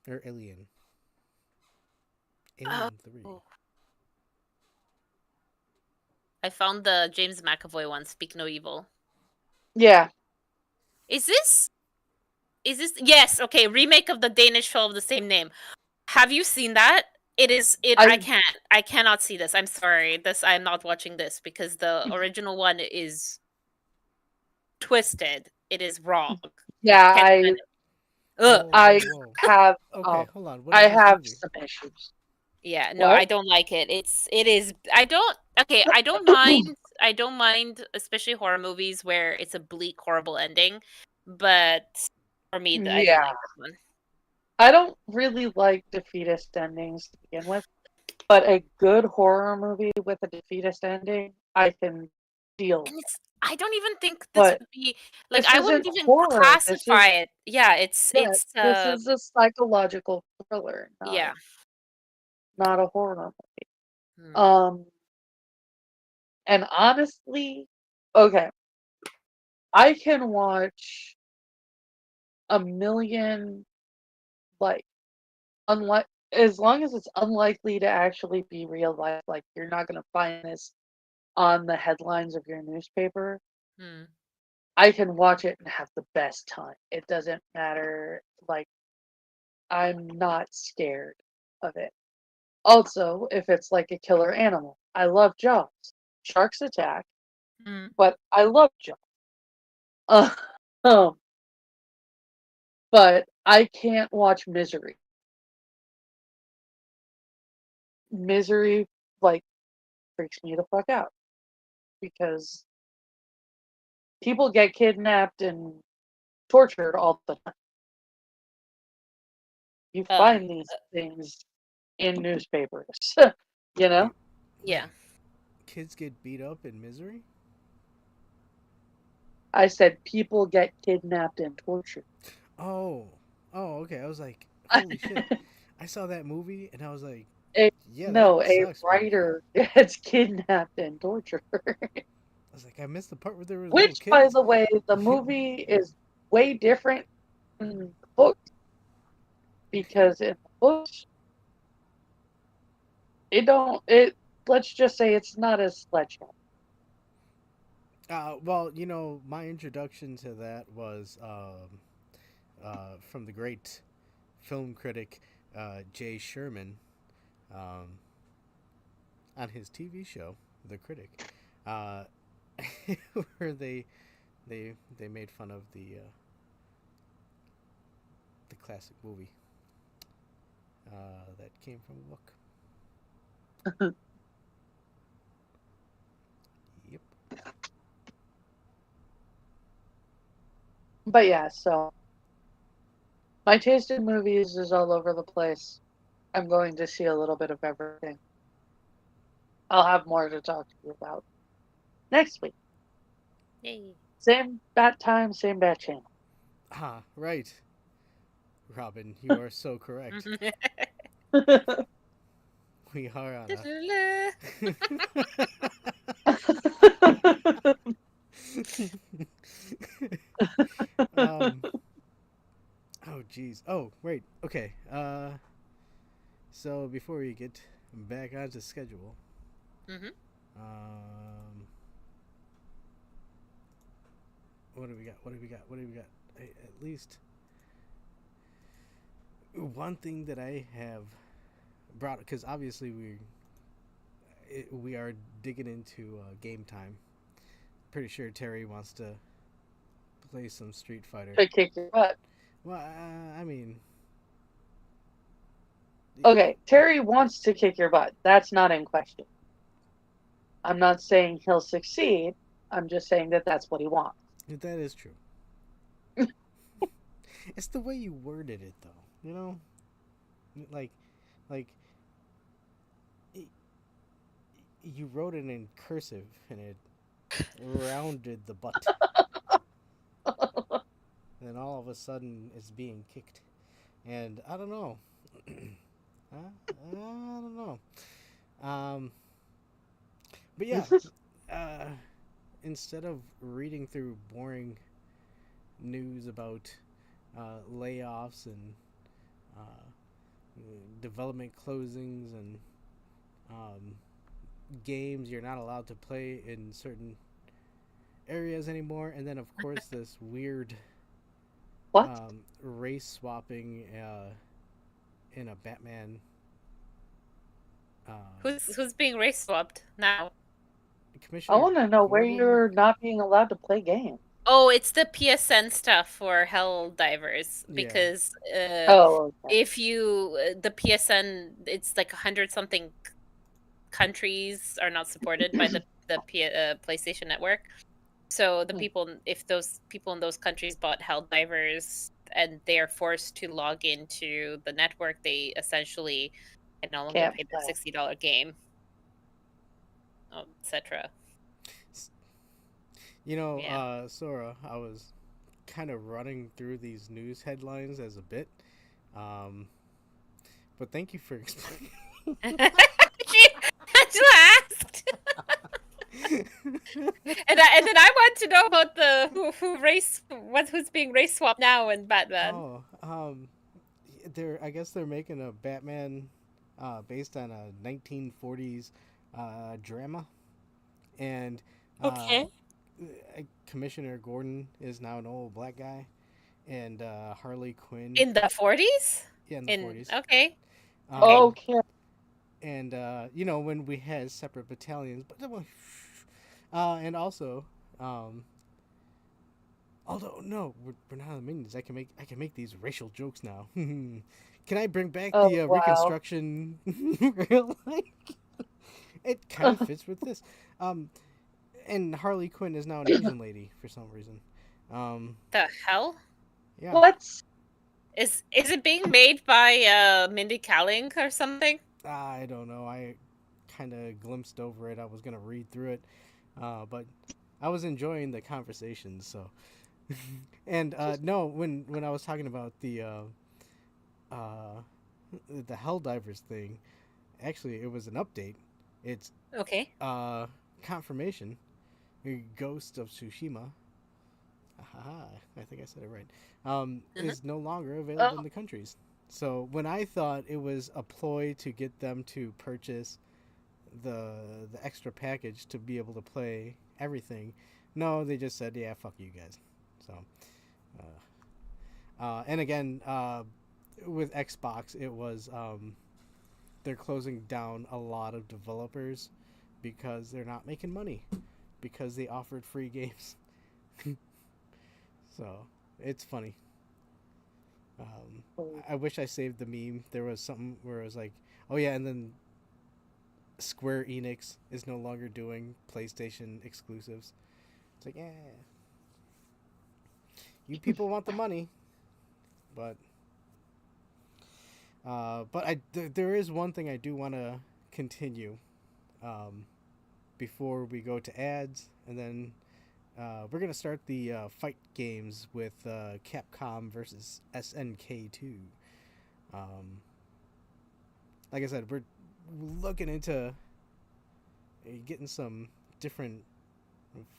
Or Alien. Oh. Alien 3. I found the James McAvoy one, Speak No Evil. yeah. Is this yes, okay, remake of the Danish show of the same name. Have you seen that? I cannot see this. I'm sorry. I'm not watching this because the original one is twisted. It is wrong. Yeah, Can't stand it. Ugh. Whoa, I whoa, whoa. have Okay, hold on. What I is this have movie? some issues. Yeah, no, What? I don't like it. It is I don't okay, I don't mind especially horror movies where it's a bleak, horrible ending. But for me, I don't Yeah. like this one. I don't really like defeatist endings to begin with, but a good horror movie with a defeatist ending I can deal And with. I don't even think this But would be like, this I wouldn't isn't even horror. This classify is it. Yeah, it's this is a psychological thriller, yeah. not a horror. Hmm. And honestly, okay, I can watch a million, like, unlike as long as it's unlikely to actually be real life, like you're not gonna find this on the headlines of your newspaper. Hmm. I can watch it and have the best time. It doesn't matter. Like, I'm not scared of it. Also, if it's like a killer animal, I love Jaws. Sharks attack, Hmm. but I love Jaws. Uh, um, but I can't watch Misery. Misery, like, freaks me the fuck out because people get kidnapped and tortured all the time. You Um. find these things in newspapers, you know? Wait, Yeah. kids get beat up in Misery? I said people get kidnapped and tortured. Oh, oh, okay. I was like, holy shit! I saw that movie and I was like, a, yeah, that no, a sucks. But writer gets kidnapped and tortured. I was like, I missed the part where there was little Which, by kids. the way, the movie is way different in the book because in the books, let's just say it's not as sledgehammer. Well, my introduction to that was from the great film critic Jay Sherman um, on his TV show, The Critic, uh, where they made fun of the classic movie that came from a book. Yep. But yeah, so my taste in movies is all over the place. I'm going to see a little bit of everything. I'll have more to talk to you about next week. Yay. Same bat time, same bat channel. Ah, right. Robin, you are so correct. We are on um. Oh, jeez. Oh, wait. Okay. So before we get back onto schedule, Mhm. um, what do we got? What do we got? What do we got? At least one thing that I have brought, because obviously we are digging into game time. Pretty sure Terry wants to play some Street Fighter. To kick your butt. Well, I mean, Okay, Terry wants to kick your butt. That's not in question. I'm not saying he'll succeed. I'm just saying that that's what he wants. that is true. It's the way you worded it, though. Like, like you wrote it in cursive and it rounded the butt. And then all of a sudden it's being kicked. And I don't know. I don't know. Um, but yeah, uh, instead of reading through boring news about layoffs and uh, development closings and um, games you're not allowed to play in certain areas anymore, and then of course this weird What? race swapping in a Batman. Who's being race swapped now? I Commissioner want to know where Gordon. you're not being allowed to play games. Oh, it's the PSN stuff for Hell Divers Yeah. because Oh, okay. if you the PSN, it's like 100 something countries are not supported by the PlayStation Network. So the people, if those people in those countries bought Hell Divers and they are forced to log into the network, they essentially can no longer Can't pay play. the $60 game, etc. Yeah. Sora, I was kind of running through these news headlines as a bit, um, but thank you for explaining. She asked. And then I want to know about the who's being race swapped now in Batman. Oh, I guess they're making a Batman based on a 1940s drama, and uh, Okay. Commissioner Gordon is now an old black guy, and Harley Quinn, In the 40s? yeah, in the 40s. Okay. Okay. Um, Okay. and when we had separate battalions, but and also, um, although no, we're not on the minions. I can make these racial jokes now. Can I bring back Oh the wow. Reconstruction real life? It kind of fits with this. Um, and Harley Quinn is now an Asian lady for some reason. The hell? Yeah, What? Is it being made by Mindy Kaling or something? I don't know. I kind of glimpsed over it. I was gonna read through it, but I was enjoying the conversations. So, and no, when I was talking about uh, the Helldivers thing, actually it was an update. It's Okay. confirmation. Ghost of Tsushima. Aha, I think I said it right. Uh-huh. Is no longer available in Oh, the countries. So when I thought it was a ploy to get them to purchase the extra package to be able to play everything, no, they just said, yeah, fuck you guys. So, and again, with Xbox, it was they're closing down a lot of developers because they're not making money because they offered free games. So it's funny. oh, I wish I saved the meme. There was something where it was like, oh yeah, and then Square Enix is no longer doing PlayStation exclusives. It's like, you people want the money, but there is one thing I do want to continue um, before we go to ads, and then we're gonna start the fight games with Capcom versus SNK2. Um, like I said, we're looking into getting some different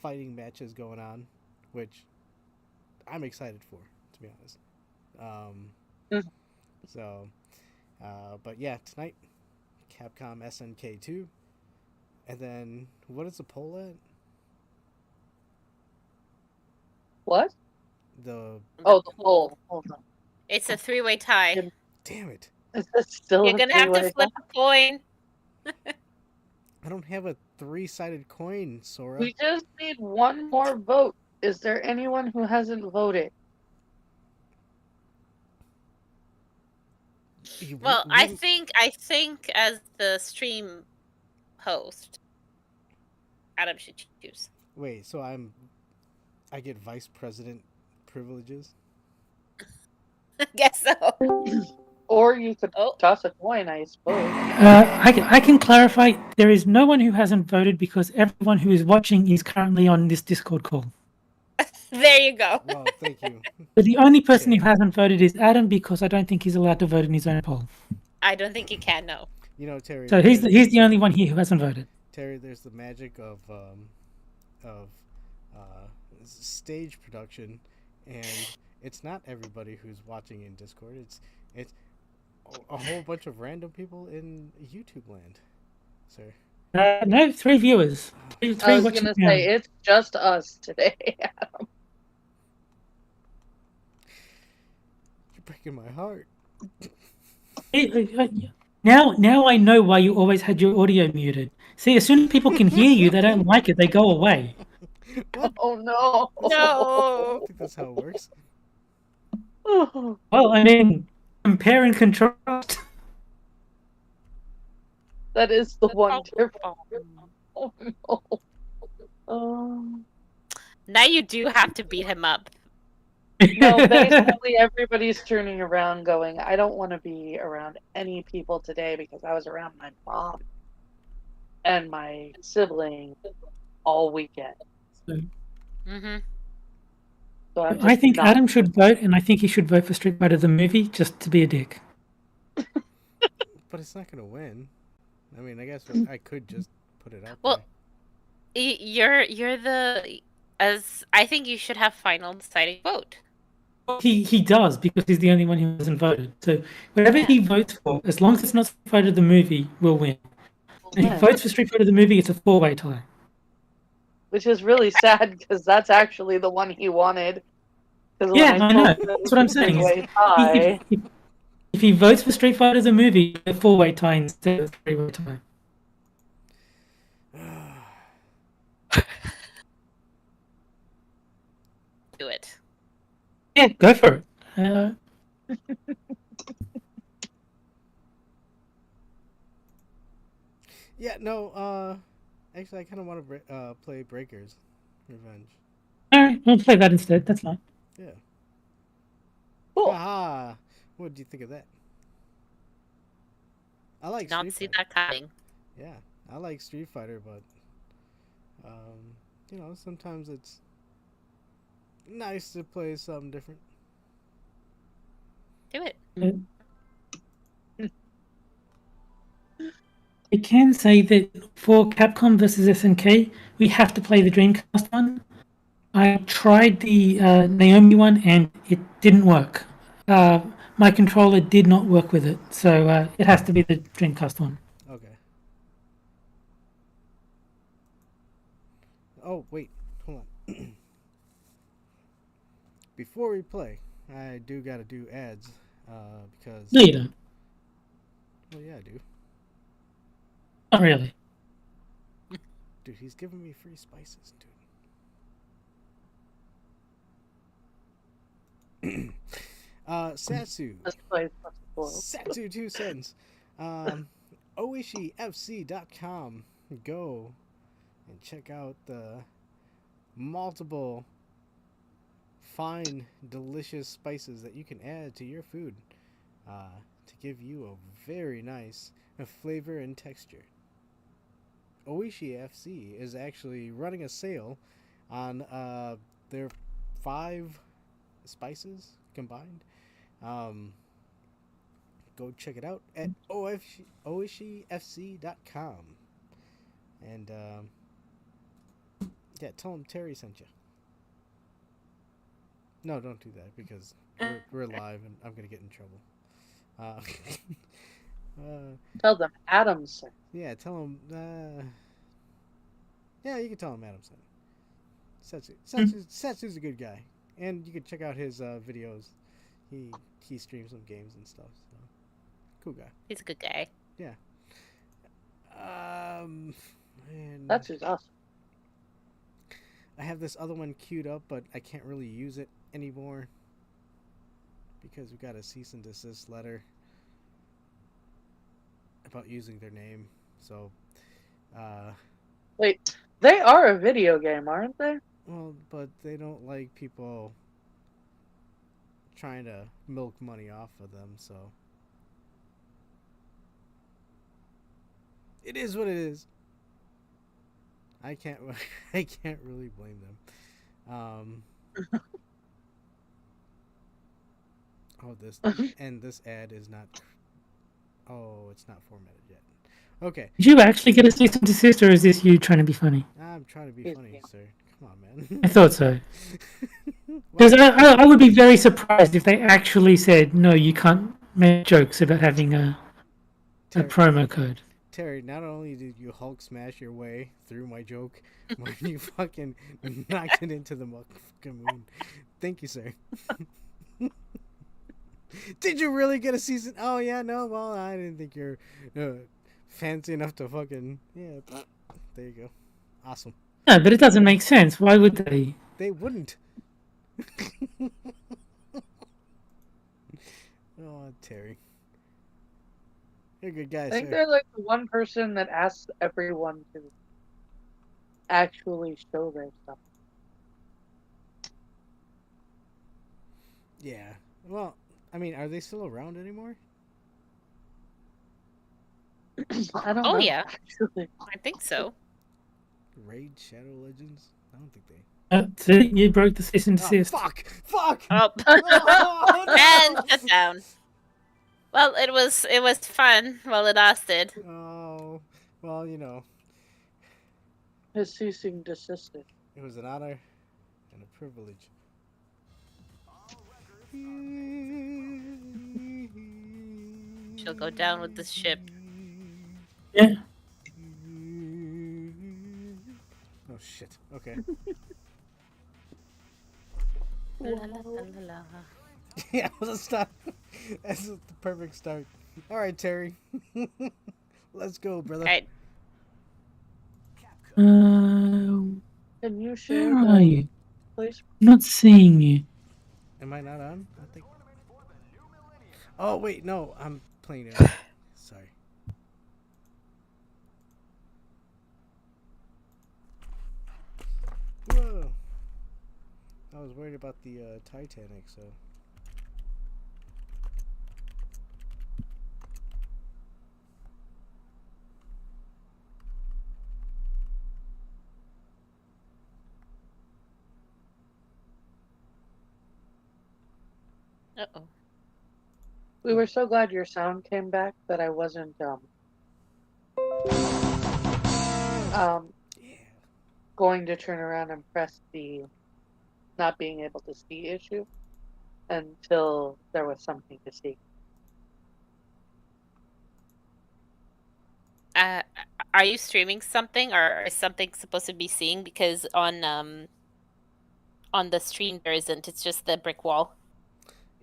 fighting matches going on, which I'm excited for, to be honest. Um, mhm. so, but yeah, tonight, Capcom SNK2, and then what is the poll at? What? The Oh, the poll. Hold on. It's a three-way tie. Is damn it! it still You're a gonna have to three-way flip tie? a coin. I don't have a three-sided coin, Sora. We just need one more vote. Is there anyone who hasn't voted? Well, I What? think as the stream host, Adam should choose. Wait, so I get vice president privileges? Guess so. Or you could Oh, toss a coin, I suppose. I can clarify. There is no one who hasn't voted because everyone who is watching is currently on this Discord call. there you go. Well, thank you. But the only person Okay. who hasn't voted is Adam because I don't think he's allowed to vote in his own poll. I don't think you can know. Terry, So he's the only one here who hasn't voted. Terry, there's the magic of uh, stage production, and it's not everybody who's watching in Discord. It's a whole bunch of random people in YouTube land, sir. No, 3 viewers. I Three was watching gonna now. say it's just us today. You're breaking my heart. Now I know why you always had your audio muted. See, as soon as people can hear you, they don't like it. They go away. What? Oh no. I No. don't think that's how it works. Well, I mean, compare and contrast. That is the one Oh. difference. Oh no. Um, Now you do have to beat him up. no, basically everybody's turning around going, I don't want to be around any people today because I was around my mom and my sibling all weekend. Mm-hmm. So I'm I just think not. Adam should vote, and I think he should vote for Street Fighter the movie just to be a dick. But it's not gonna win. I mean, I guess I could just put it out Well, there. you're the as I think you should have final deciding vote. He does because he's the only one who hasn't voted. So whatever Yeah. he votes for, as long as it's not Street Fighter the movie, will win. And if he win. votes for Street Fighter the movie, it's a 4-way tie. Which is really sad because that's actually the one he wanted. Because Yeah, when I I know. told him it That's was what I'm a saying. three-way tie, If he votes for Street Fighter the movie, it's a 4-way tie instead of a 3-way tie. Do it. Yeah, go for it. Yeah, no, actually, I kind of want to play Breakers Revenge. Alright, we'll play that instead. That's fine. Yeah. cool. Haha. What did you think of that? I like Not Street see Fighter. that coming. Yeah, I like Street Fighter, but you know, sometimes it's nice to play something different. Do it. I can say that for Capcom versus SNK, we have to play the Dreamcast one. I tried the Naomi one and it didn't work. My controller did not work with it, so it has to be the Dreamcast one. Okay. Oh, wait. Hold on. Before we play, I do gotta do ads, because... No, you don't. Well, yeah, I do. Not really. Dude, he's giving me free spices, dude. Satsu. Let's play Plus Satsu 2 cents. OishiFC.com. Go and check out the multiple fine, delicious spices that you can add to your food to give you a very nice flavor and texture. Oishi FC is actually running a sale on their 5 spices combined. Go check it out at oishifc.com. And yeah, tell them Terry sent you. No, don't do that because we're live and I'm gonna get in trouble. Tell them Adamson. Yeah, tell them. Yeah, you can tell him Adam sent it. Setsu's a good guy, and you can check out his videos. He streams some games and stuff. So cool guy. He's a good guy. Yeah. And That's just awesome. I have this other one queued up, but I can't really use it anymore because we got a cease and desist letter about using their name. So, Wait, they are a video game, aren't they? well, but they don't like people trying to milk money off of them, so it is what it is. I can't really blame them. Oh, this ad is not. Oh, it's not formatted yet. Okay. Did you actually get a cease and desist, or is this you trying to be funny? I'm trying to be Yes, funny, yeah. sir. Come on, man. I thought so. Well, Because I would be very surprised if they actually said, no, you can't make jokes about having a promo code. Terry, not only did you Hulk smash your way through my joke, but you fucking knocked it into the fucking moon. Thank you, sir. Did you really get a season? Oh, yeah, no, well, I didn't think you're fancy enough to fucking... Yeah, there you go. Awesome. No, but it doesn't make sense. Why would they? They wouldn't. Oh, Terry. You're a good guy, I think sir. they're like the one person that asks everyone to actually show their stuff. Yeah. Well, I mean, are they still around anymore? I don't Oh, know. yeah. Actually. I think so. Raid Shadow Legends? I don't think they... See, you broke the cease and Oh, desist. fuck! Oh, Oh, and no! shut down. Well, it was fun while it lasted. Oh, well, you know, His ceasing desisted. it was an honor and a privilege. She'll go down with this ship. Yeah. Oh shit. Okay. La, la, la, la, la. Yeah, let's start. That's the perfect start. All right, Terry. Let's go, brother. Alright, Can you share Where are the you? place? Not seeing you. Am I not on? I think. Oh wait, no, I'm playing it. Sorry. Whoa. I was worried about the Titanic, so. uh-oh. We were so glad your sound came back that I wasn't Yeah. going to turn around and press the not being able to see issue until there was something to see. Are you streaming something, or is something supposed to be seeing? Because on the stream there isn't. It's just the brick wall.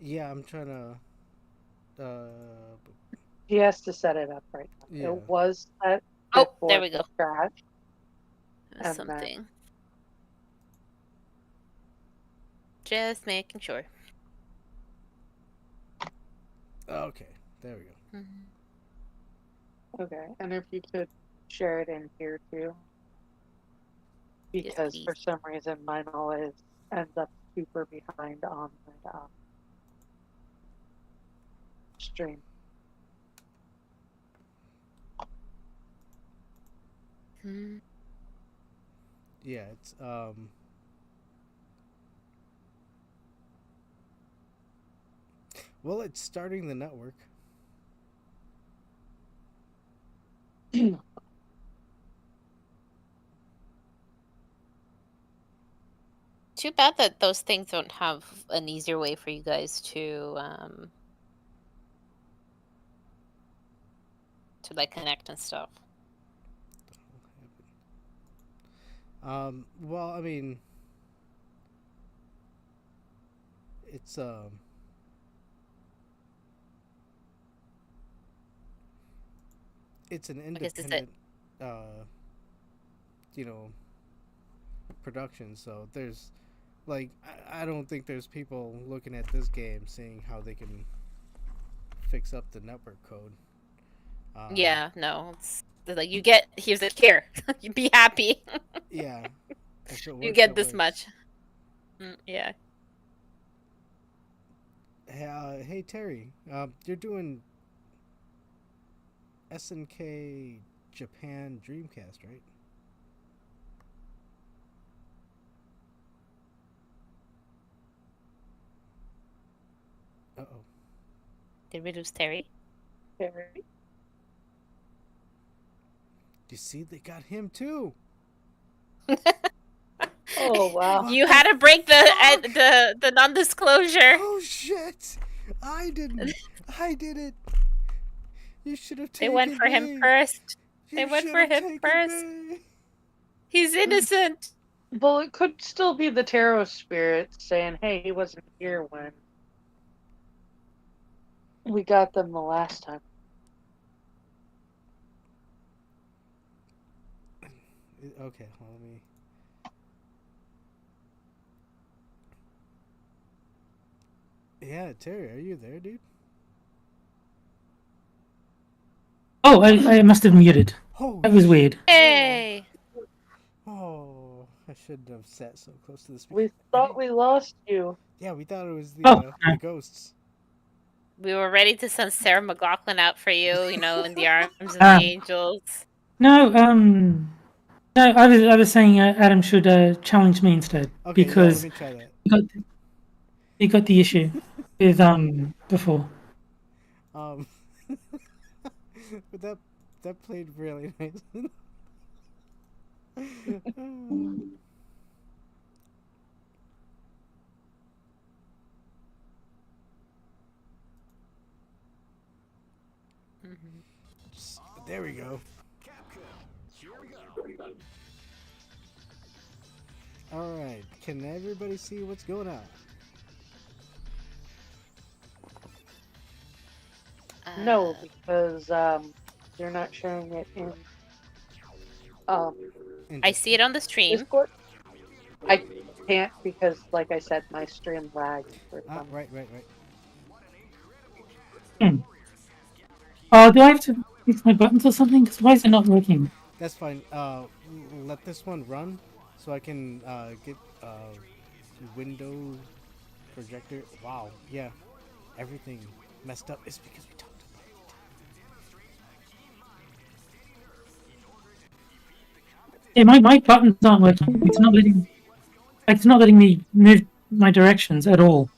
Yeah, I'm trying to. He has to set it up right now. Yeah. It was set Oh, before there we the go. crash. There's And then- something. Just making sure. Okay, there we go. Mhm. Okay, and if you could share it in here too. Yes, Because for please. some reason mine always ends up super behind on the stream. Hmm. Yeah, it's Well, it's starting the network. Too bad that those things don't have an easier way for you guys to like connect and stuff. Well, I mean, it's it's an guess it's independent, you know, production. So there's, like, I don't think there's people looking at this game seeing how they can fix up the network code. Yeah, no, it's like you get. Here's a here. You be happy. Yeah. If it You works, get it this works. much. Yeah. Hey Terry, you're doing SNK Japan Dreamcast, right? Uh-oh. Did we lose Terry? Very- You see, they got him too. Oh wow. You had to break the non-disclosure. Oh shit! I didn't. I did it. You should have They taken went for him me. first. You They went should for have him taken first. me. He's innocent. Well, it could still be the tarot spirit saying, "Hey, he wasn't here when we got them the last time." Okay, well, let me. Yeah, Terry, are you there, dude? Oh, I must have muted. Oh, That was weird. Hey. Oh, I shouldn't have sat so close to the speaker. We thought we lost you. Yeah, we thought it was Oh, the ghosts. We were ready to send Sarah McLaughlin out for you, in the arms of the angels. No, No, I was saying Adam should challenge me instead Okay, because yeah, let me try that. he got the issue with before. Um, but that played really nice. There we go. All right, can everybody see what's going on? No, because you're not showing it in um I see it on the stream. Discord. I can't because, like I said, my stream lags for some. Right. Oh, do I have to fix my buttons or something? Because why is it not working? That's fine. Let this one run, so I can get window projector. Wow, yeah, everything messed up. It's because we talked about it. Yeah, my buttons aren't working. It's not letting me move my directions at all.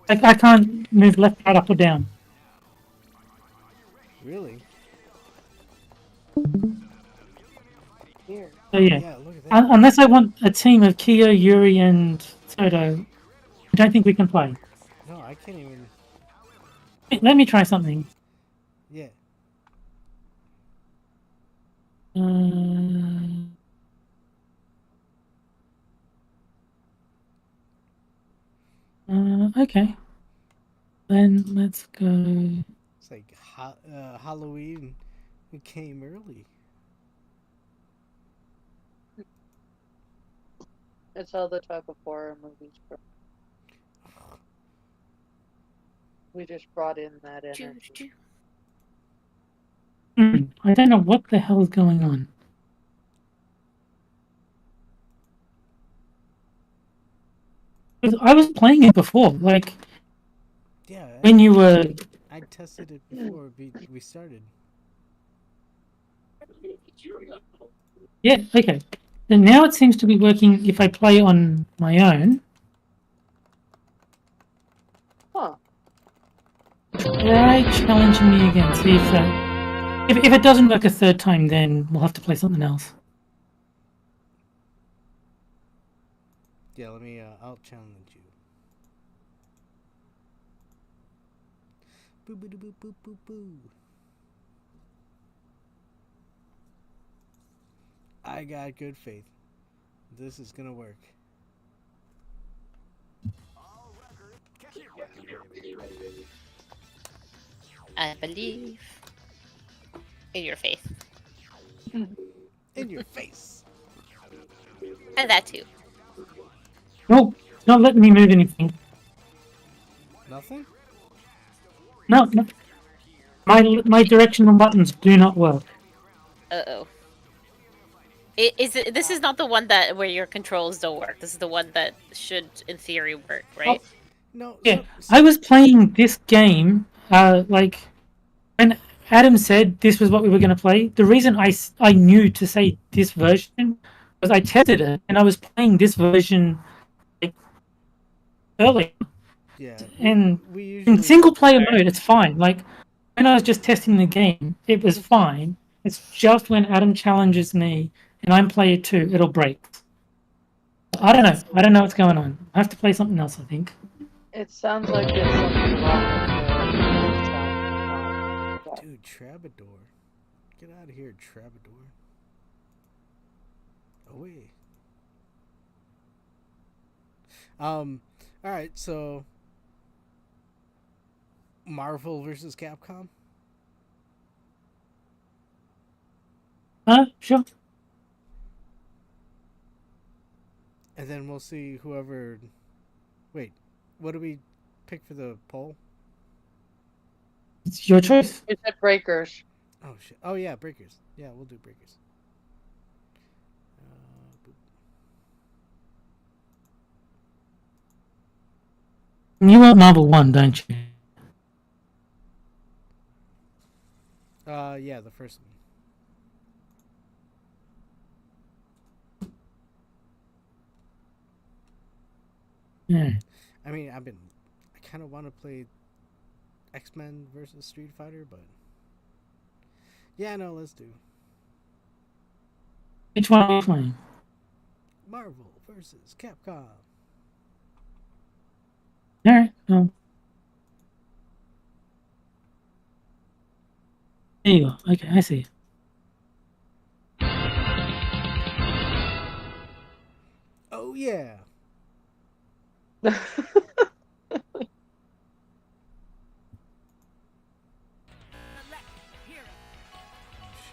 Like I can't move left, right, up, or down. Really? Here. So yeah, Yeah, look at that. unless I want a team of Kyo, Yuri, and Soto, I don't think we can play. No, I can't even. Let me try something. Yeah. Okay. Then let's go. It's like Halloween came early. It's all the type of horror movies. We just brought in that energy. I don't know what the hell is going on. I was playing it before, like Yeah. when you were. I tested it before we started. Yeah, okay. And now it seems to be working if I play on my own. Huh. Try challenging me again. See if that. If it doesn't work a third time, then we'll have to play something else. Yeah, let me. I'll challenge you. Boo boo boo boo boo boo. I got good faith. This is gonna work. I believe in your faith. In your face. And that too. No, it's not letting me move anything. Nothing? No. My directional buttons do not work. Uh-oh. This is not the one where your controls don't work. This is the one that should, in theory, work, right? Oh, no. Yeah, I was playing this game, like, when Adam said this was what we were going to play, the reason I knew to say this version was I tested it, and I was playing this version like, earlier. Yeah. And we usually in single-player mode, it's fine. Like, when I was just testing the game, it was fine. It's just when Adam challenges me, and I'm player 2, it'll break. I don't know. I don't know what's going on. I have to play something else, I think. It sounds like there's something wrong with the sound. Dude, Trabador. Get out of here, Trabador. Away. Alright, so Marvel versus Capcom? Sure. And then we'll see whoever. Wait, what do we pick for the poll? It's your choice. It's at Breakers. Oh shit! Oh yeah, Breakers. Yeah, we'll do Breakers. You want Marvel 1, don't you? Yeah, the first one. Yeah. I mean, I kind of want to play X-Men versus Street Fighter, but yeah, no, let's do Which one are you playing? Marvel versus Capcom. Alright, well. There you go. Okay, I see. Oh yeah.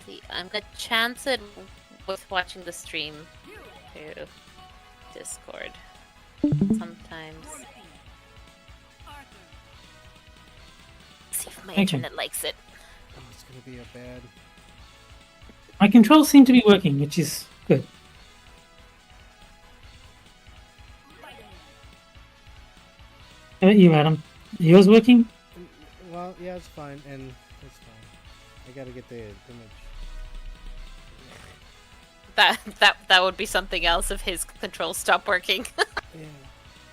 See, I'm gonna chance it with watching the stream through Discord. Sometimes. See if my Okay. internet likes it. Oh, it's gonna be a bad. My controls seem to be working, which is good. How about you, Adam? Are yours working? Well, yeah, it's fine, and it's fine. I gotta get the image. That would be something else if his controls stop working. Yeah.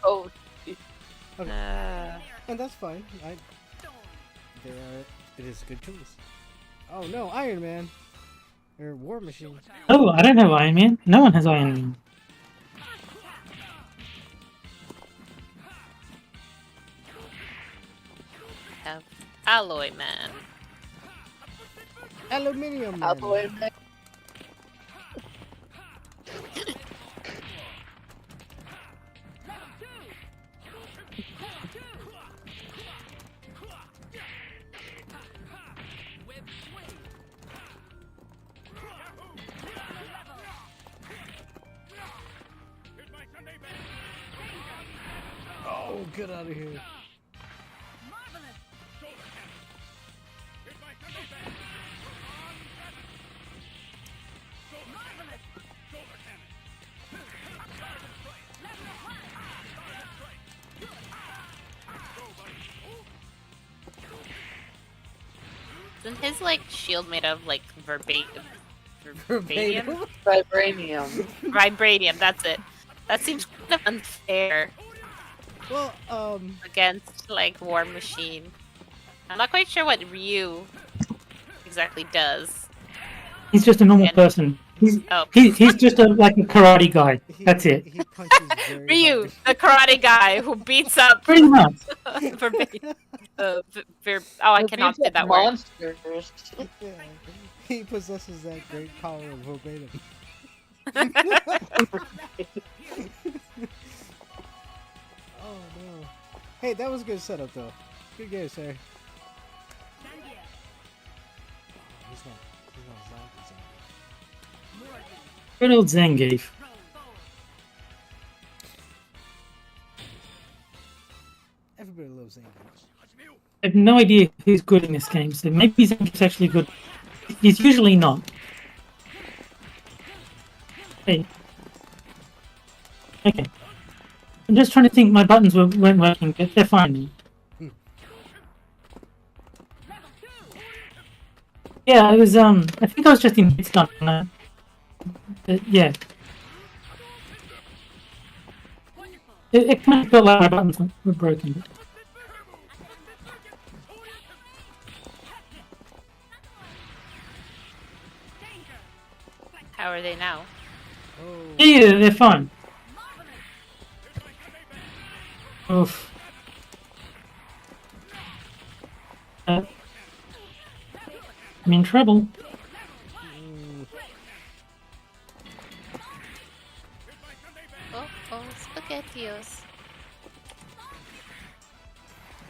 Oh. Okay. And that's fine. It is a good choice. Oh no, Iron Man. Or War Machine. Oh, I don't have Iron Man. No one has Iron Man. Have Alloy Man. Aluminium Man. Alloy Man. Oh, get out of here. Isn't his like shield made of like verbatim? Verbatim? Vibranium. Vibranium, that's it. That seems kind of unfair Well, against like War Machine. I'm not quite sure what Ryu exactly does. He's just a normal And- person. Oh, He's just like a karate guy. That's it. He punches very Ryu, hard. the karate guy who beats up Pretty much. verbatim. Oh, I cannot say that word. Monsters. Yeah. He possesses that great power of verbatim. Oh no. Hey, that was a good setup though. Good game, sir. He's not zombie. Good old Zangief. Everybody loves English. I have no idea who's good in this game, so maybe Zangief's actually good. He's usually not. Hey. Okay. I'm just trying to think my buttons weren't working, but they're fine. Yeah, I was, I think I was just in hit stun. But yeah. It kind of felt like my buttons were broken. How are they now? Oh. Yeah, they're fine. Oof. I'm in trouble. Oh, SpaghettiOs.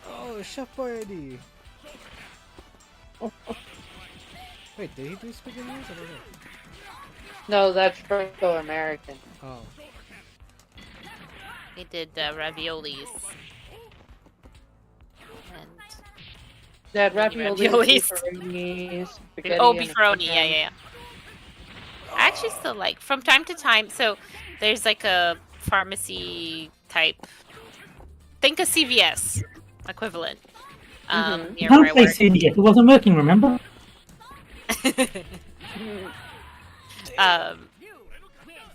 Oh, Chef Boyardee. Wait, did he do spaghetti? I don't know. No, that's Franco-American. Oh. He did raviolis. And They had ravioli, Raviolis. beefaroni, spaghetti, oh, and beefaroni, yeah, ham. yeah, yeah. I actually still like from time to time. So there's like a pharmacy type. Think a CVS equivalent. Near Can't where I play work. CD yet. It wasn't working, remember?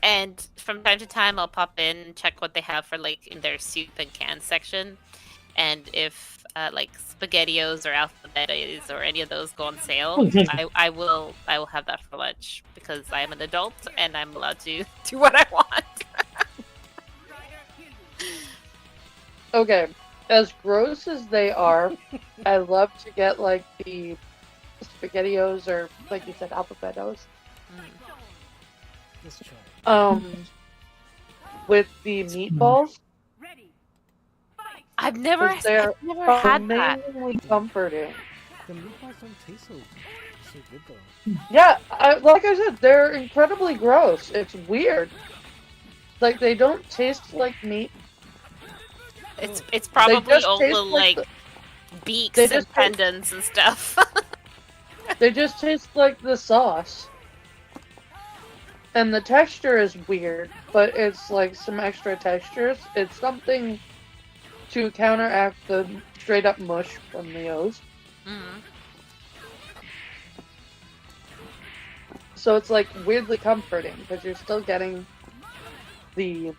And from time to time, I'll pop in and check what they have for like in their soup and can section, and if like SpaghettiOs or Alphabetas or any of those go on sale, Oh, really? I will have that for lunch because I am an adult and I'm allowed to do what I want. Okay, as gross as they are, I love to get like the SpaghettiOs or like you said, Alphabetos. Let's try. With the meatballs. I've never had that. Amazingly comforting. The meatballs don't taste so good though. Yeah, like I said, they're incredibly gross. It's weird. Like they don't taste like meat. It's probably all the taste like beaks and tendons and stuff. They just taste like the sauce. And the texture is weird, but it's like some extra textures. It's something to counteract the straight up mush from the O's. Mm-hmm. So it's like weirdly comforting because you're still getting the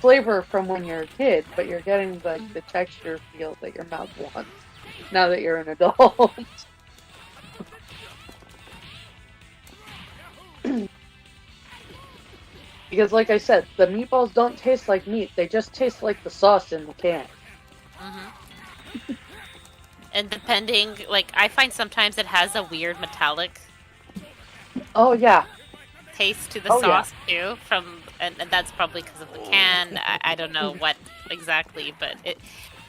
flavor from when you're a kid, but you're getting like the texture feel that your mouth wants now that you're an adult. Because like I said, the meatballs don't taste like meat, they just taste like the sauce in the can. Mm-hmm. And depending, like, I find sometimes it has a weird metallic Oh yeah. taste to the Oh, yeah. sauce too, and that's probably because of the can. I don't know what exactly, but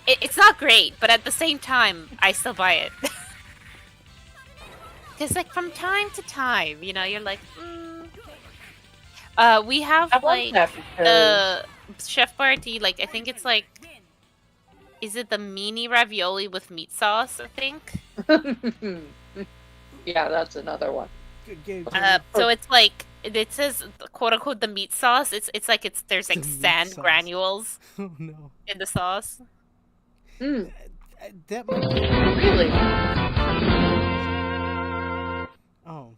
it's not great, but at the same time, I still buy it. Because like from time to time, you know, you're like, we have I like like that the Chef Boyardee, like I think it's like, is it the mini ravioli with meat sauce? I think. Yeah, that's another one. Good game. So it's like it says quote unquote the meat sauce. It's like there's like The meat sand sauce. granules Oh no. in the sauce. That might be... Really? Oh.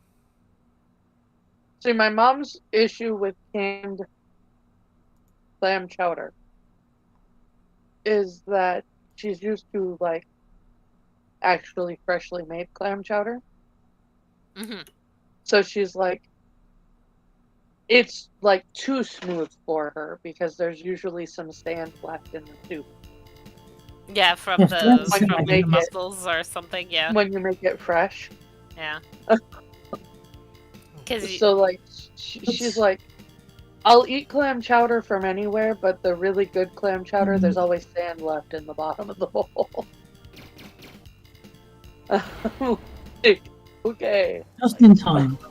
See, my mom's issue with canned clam chowder is that she's used to like actually freshly made clam chowder. Mm-hmm. So she's like, it's like too smooth for her because there's usually some sand left in the soup Yeah, from Yes, the that's from what the make it- mussels or something. Yeah, when you make it fresh. yeah. Because So like, she's like, I'll eat clam chowder from anywhere, but the really good clam chowder, there's always sand left in the bottom of the bowl. Okay. Just in time. Yeah.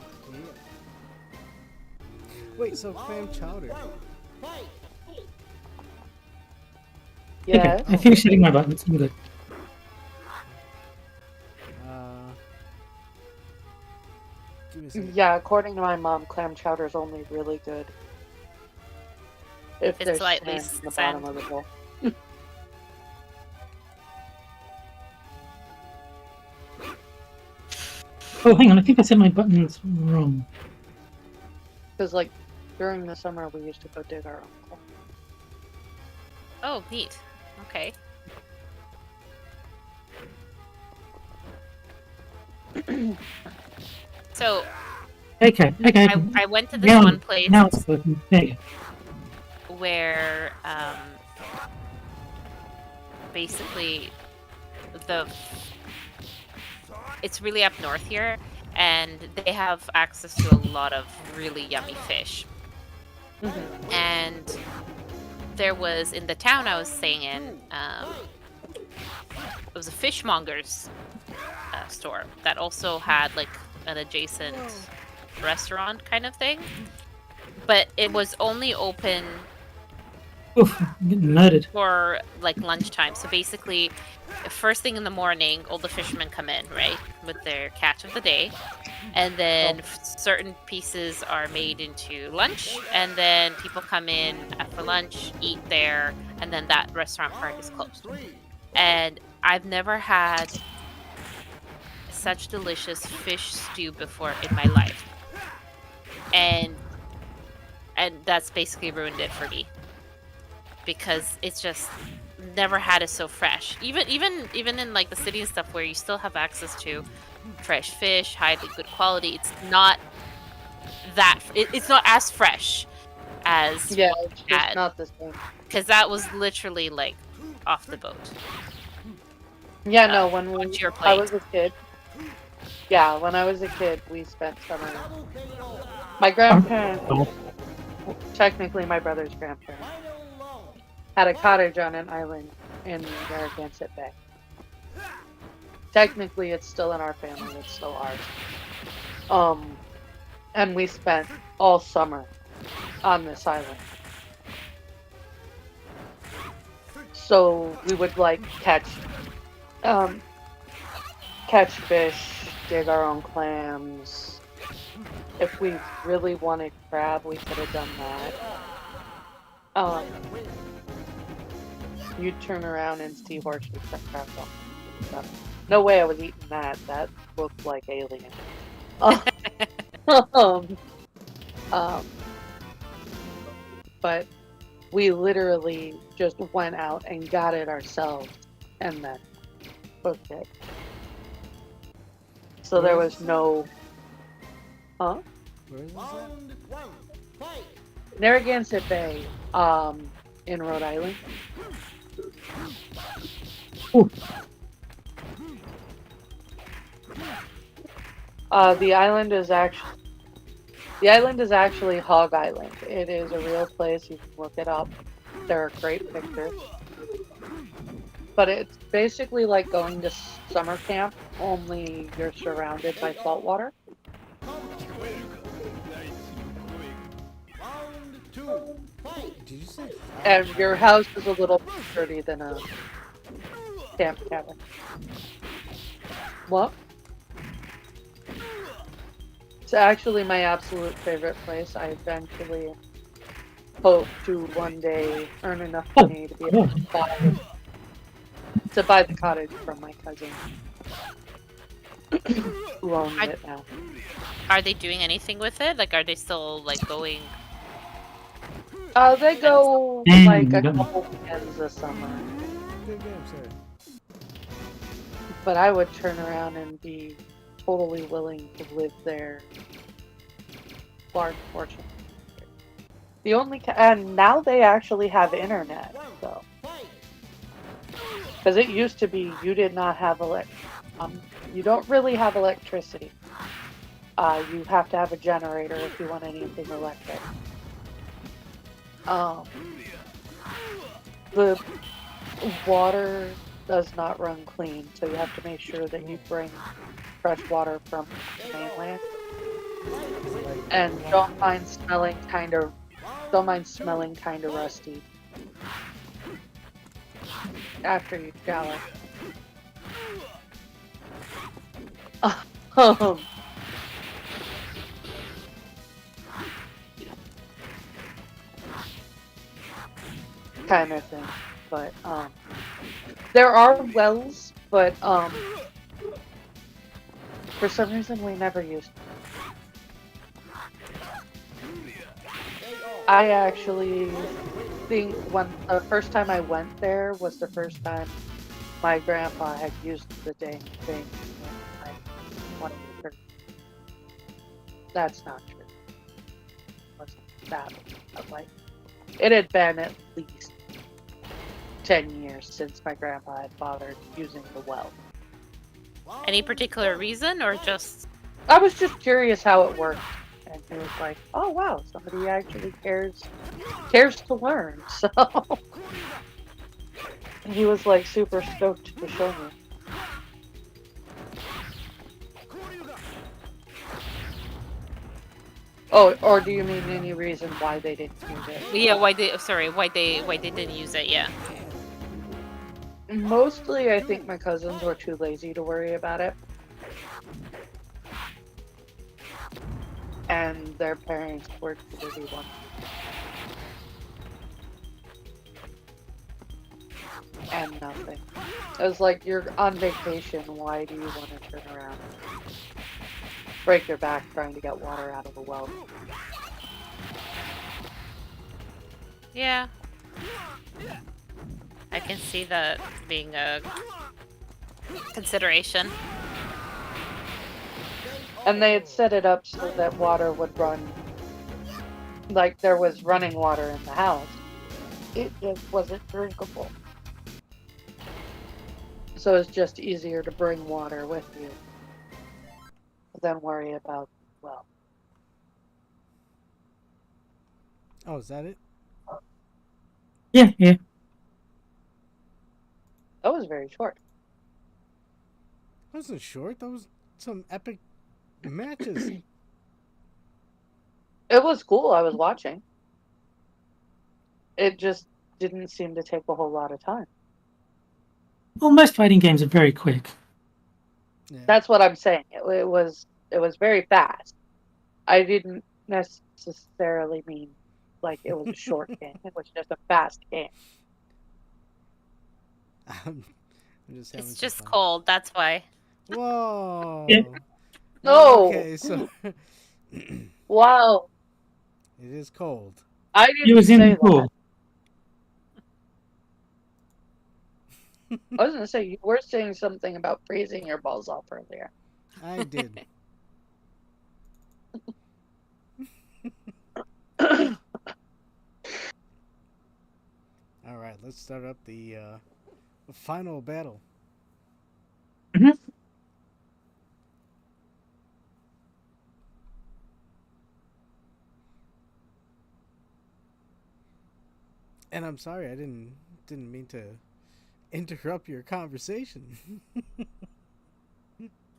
Wait, so clam chowder. Yeah. Okay, I finished hitting my buttons. I'm good. Give me a second. Yeah, according to my mom, clam chowder is only really good if It's there's slightly sand in the sand. bottom of the bowl. Oh, hang on. I think I said my buttons wrong. Because like during the summer, we used to go dig our own clam. oh, neat. Okay. So Okay. I went to this Now- one place Now it's working. There you go. where basically it's really up north here, and they have access to a lot of really yummy fish. And there was in the town I was staying in, it was a fishmonger's store that also had like an adjacent restaurant kind of thing, but it was only open Oof, I'm getting murdered. for like lunchtime. So basically, first thing in the morning, all the fishermen come in, right, with their catch of the day, and then certain pieces are made into lunch, and then people come in for lunch, eat there, and then that restaurant part is closed. And I've never had such delicious fish stew before in my life. And and that's basically ruined it for me. Because it's just never had it so fresh. Even in like the city and stuff where you still have access to fresh fish, highly good quality, it's not it's not as fresh as Yeah, what it's we just had. not the same. Because that was literally like off the boat. Yeah, no, when onto your I plate. was a kid. Yeah, when I was a kid, we spent summer. My grandparents, technically my brother's grandparents, had a cottage on an island in Narragansett Bay. Technically, it's still in our family. It's still ours. And we spent all summer on this island. So we would like catch fish, dig our own clams. If we really wanted crab, we could have done that. You'd turn around and see horseshoe crab. No way I was eating that. That looked like alien. But we literally just went out and got it ourselves and then cooked it. So there was no... Huh? Where is this at? Narragansett Bay, in Rhode Island. Ooh. The island is actually Hog Island. It is a real place. You can look it up. There are great pictures. But it's basically like going to summer camp, only you're surrounded by salt water. Did you say? And your house is a little more dirty than a camp cabin. What? It's actually my absolute favorite place. I eventually hope to one day earn enough money to be able to buy the cottage from my cousin, who owns it now. Are they doing anything with it? Like, are they still like going? They go like a couple weekends this summer. Good game, sir. But I would turn around and be totally willing to live there. Large fortune. The only and now they actually have internet, so. Because it used to be you did not have you don't really have electricity. You have to have a generator if you want anything electric. The water does not run clean, so you have to make sure that you bring fresh water from the mainland. And don't mind smelling kind of rusty after you shower. Kind of thing, but there are wells, but for some reason we never used them. I actually think the first time I went there was the first time my grandpa had used the dang thing in like 2030. That's not true. It wasn't that, but like it had been at least 10 years since my grandpa had bothered using the well. Any particular reason, or just? I was just curious how it worked, and he was like, "Oh wow, somebody actually cares to learn." So he was like super stoked to show me. Oh, or do you mean any reason why they didn't use it? Yeah, why they didn't use it? Yeah. Mostly, I think my cousins were too lazy to worry about it. And their parents were too busy one. And nothing. It was like, you're on vacation, why do you want to turn around and break your back trying to get water out of a well? Yeah. I can see that being a consideration. And they had set it up so that water would run, like there was running water in the house. It just wasn't drinkable. So it's just easier to bring water with you than worry about, well. Oh, is that it? Yeah, yeah. That was very short. That wasn't short. That was some epic matches. It was cool. I was watching. It just didn't seem to take a whole lot of time. Well, most fighting games are very quick. Yeah. That's what I'm saying. It was very fast. I didn't necessarily mean like it was a short game. It was just a fast game. I'm just having It's some just fun. cold, that's why. Whoa. Yeah. No. Okay, so Wow. it is cold. I He didn't was in say the pool. that. I was gonna say you were saying something about freezing your balls off earlier. I did. All right, let's start up the final battle. Mhm. And I'm sorry, I didn't mean to interrupt your conversation.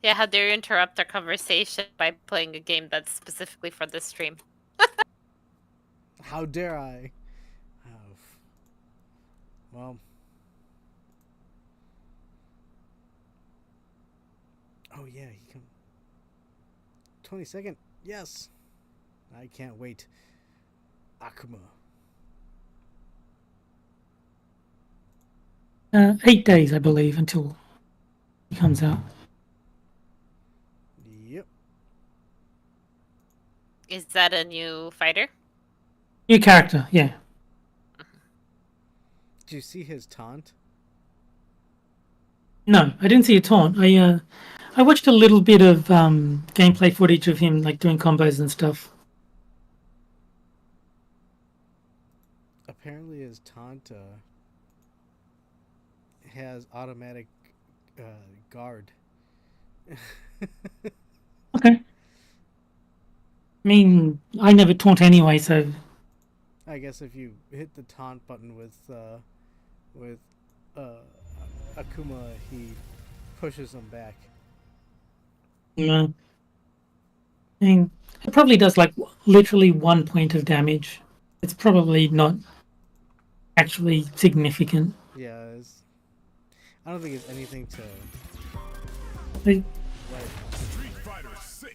Yeah, how dare you interrupt our conversation by playing a game that's specifically for this stream? How dare I? Oh, well. Oh yeah, he come. 22nd. Yes. I can't wait. Akuma. 8 days, I believe, until he comes out. Yep. Is that a new fighter? New character, yeah. Did you see his taunt? No, I didn't see a taunt. I watched a little bit of gameplay footage of him like doing combos and stuff. Apparently his taunt has automatic guard. Okay. I mean, I never taunt anyway, so I guess if you hit the taunt button with Akuma, he pushes him back. I mean, it probably does like literally 1 point of damage. It's probably not actually significant. Yeah, I don't think it's anything to. Like,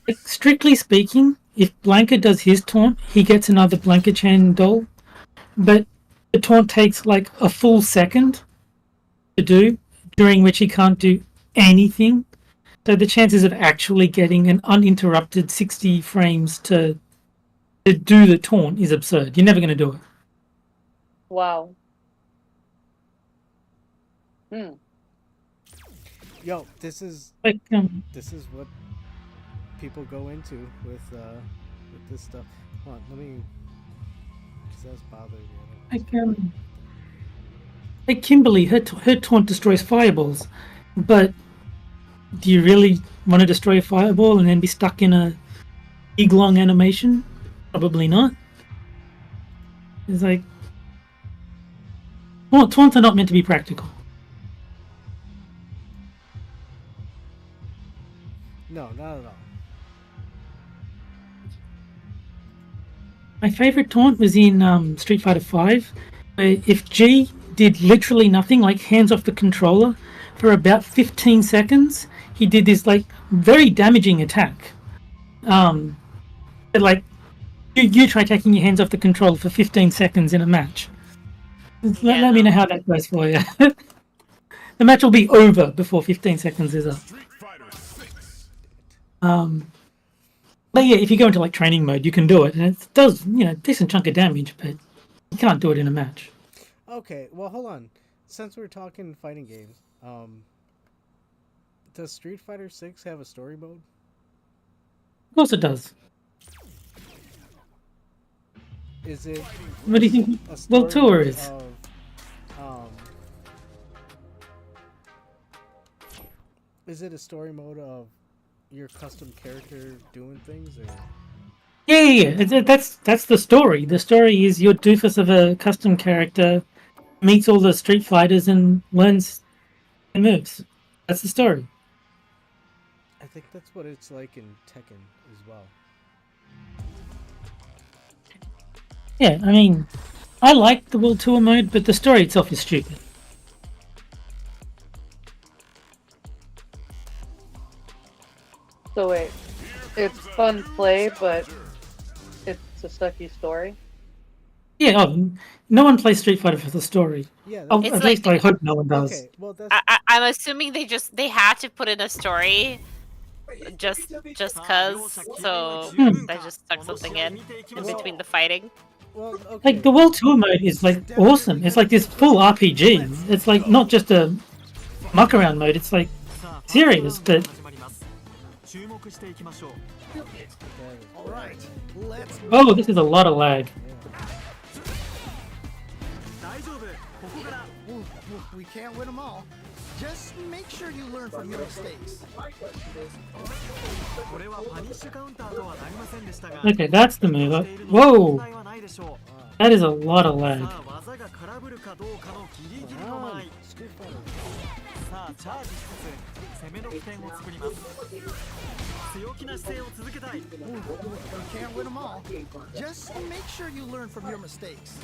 Like, strictly speaking, if Blanca does his taunt, he gets another Blanca Chain doll. But the taunt takes like a full second to do, during which he can't do anything. So the chances of actually getting an uninterrupted 60 frames to do the taunt is absurd. You're never going to do it. Wow. yo, this is Like, what people go into with this stuff. Hold on, let me. Cause that's bothering me. Like Kimberly, her taunt destroys fireballs, but do you really want to destroy a fireball and then be stuck in a big long animation? Probably not. It's like taunts are not meant to be practical. No, not at all. My favorite taunt was in Street Fighter V, where if G did literally nothing, like hands off the controller, for about 15 seconds, he did this like very damaging attack. But, like you try taking your hands off the controller for 15 seconds in a match. Let me know how that goes for you. The match will be over before 15 seconds is up. But yeah, if you go into like training mode, you can do it, and it does, a decent chunk of damage. But You can't do it in a match. Okay, well, hold on. Since we're talking fighting games, does Street Fighter 6 have a story mode? Of course it does. Is it What do you think a story World Tour mode is? of, is it a story mode of your custom character doing things, or? Yeah. That's the story. The story is your doofus of a custom character meets all the Street Fighters and learns their moves. That's the story. I think that's what it's like in Tekken as well. Yeah, I mean, I like the World Tour mode, but the story itself is stupid. So wait, it's fun play, but it's a sucky story. Yeah, no one plays Street Fighter for the story. Yeah, Oh, It's at like- least I hope no one does. okay. Well, that's I'm assuming they had to put in a story just cause, so they just stuck something in between the fighting. well, okay. Like the World Tour mode is like awesome. It's like this full RPG. It's like not just a muck around mode. It's like serious. But Alright, let's oh, this is a lot of lag. We can't win them all. Just make sure you learn from your mistakes. Okay, that's the move. Whoa, that is a lot of lag. Wow, Street Fighter. さあチャージしつつ攻めの起点を作ります強気な姿勢を続けたい We can't win them all. Just make sure you learn from your mistakes.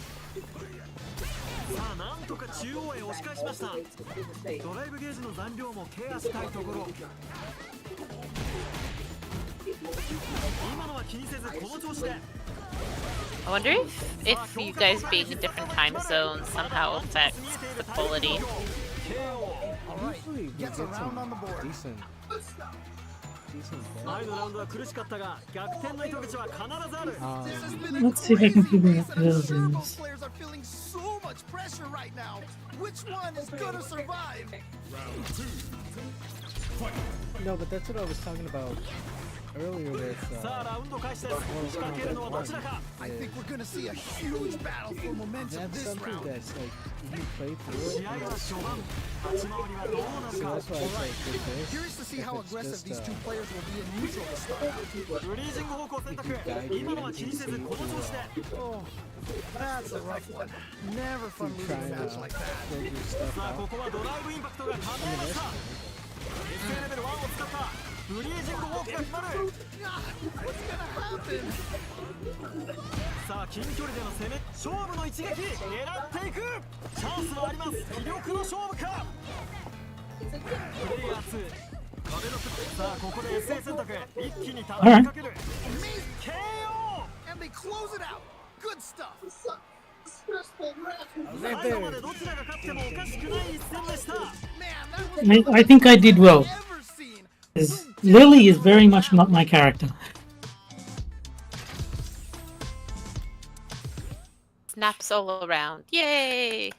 さあなんとか中央へ押し返しましたドライブゲージの残量もケアしたいところ今のは気にせずこの調子で I wonder if you guys being in different time zones somehow affects the quality. Alright, Usually we gets get around on some the board. decent 前のラウンドは苦しかったが逆転の糸口は必ずある This has been a Let's see if I can crazy figure race, out and I'm sure buildings. both players are feeling so much pressure right now. Which one is gonna survive? No, but that's what I was talking about earlier with さあラウンド開始です仕掛けるのはどちらか I think we're gonna see a huge battle for momentum that's this something round. that's like you play through 試 it. 合は序盤立ち回りはどうなる So か that's why it's like with this. Curious to see if how it's aggressive just, these two players will be in neutral to start out. フリージング方向選択今のは気にせずこの調子で Oh, that's a rough one. Never fun losing a trying match to like that. build your stuff さあ out. ここはドライブインパクトが叶えました SA レベル1を使ったフリージングウォークが決まる What's gonna happen? さあ近距離での攻め勝負の一撃狙っていくチャンスはあります気力の勝負かプレイヤー2壁のさあここで SA 選択一気にたたきかける KO And they close it out. Good stuff. 最後までどちらが勝ってもおかしくない一戦でした Man, that was I think I did well. ever seen. 'Cause Lily is very much not my character. Snaps all around. Yay!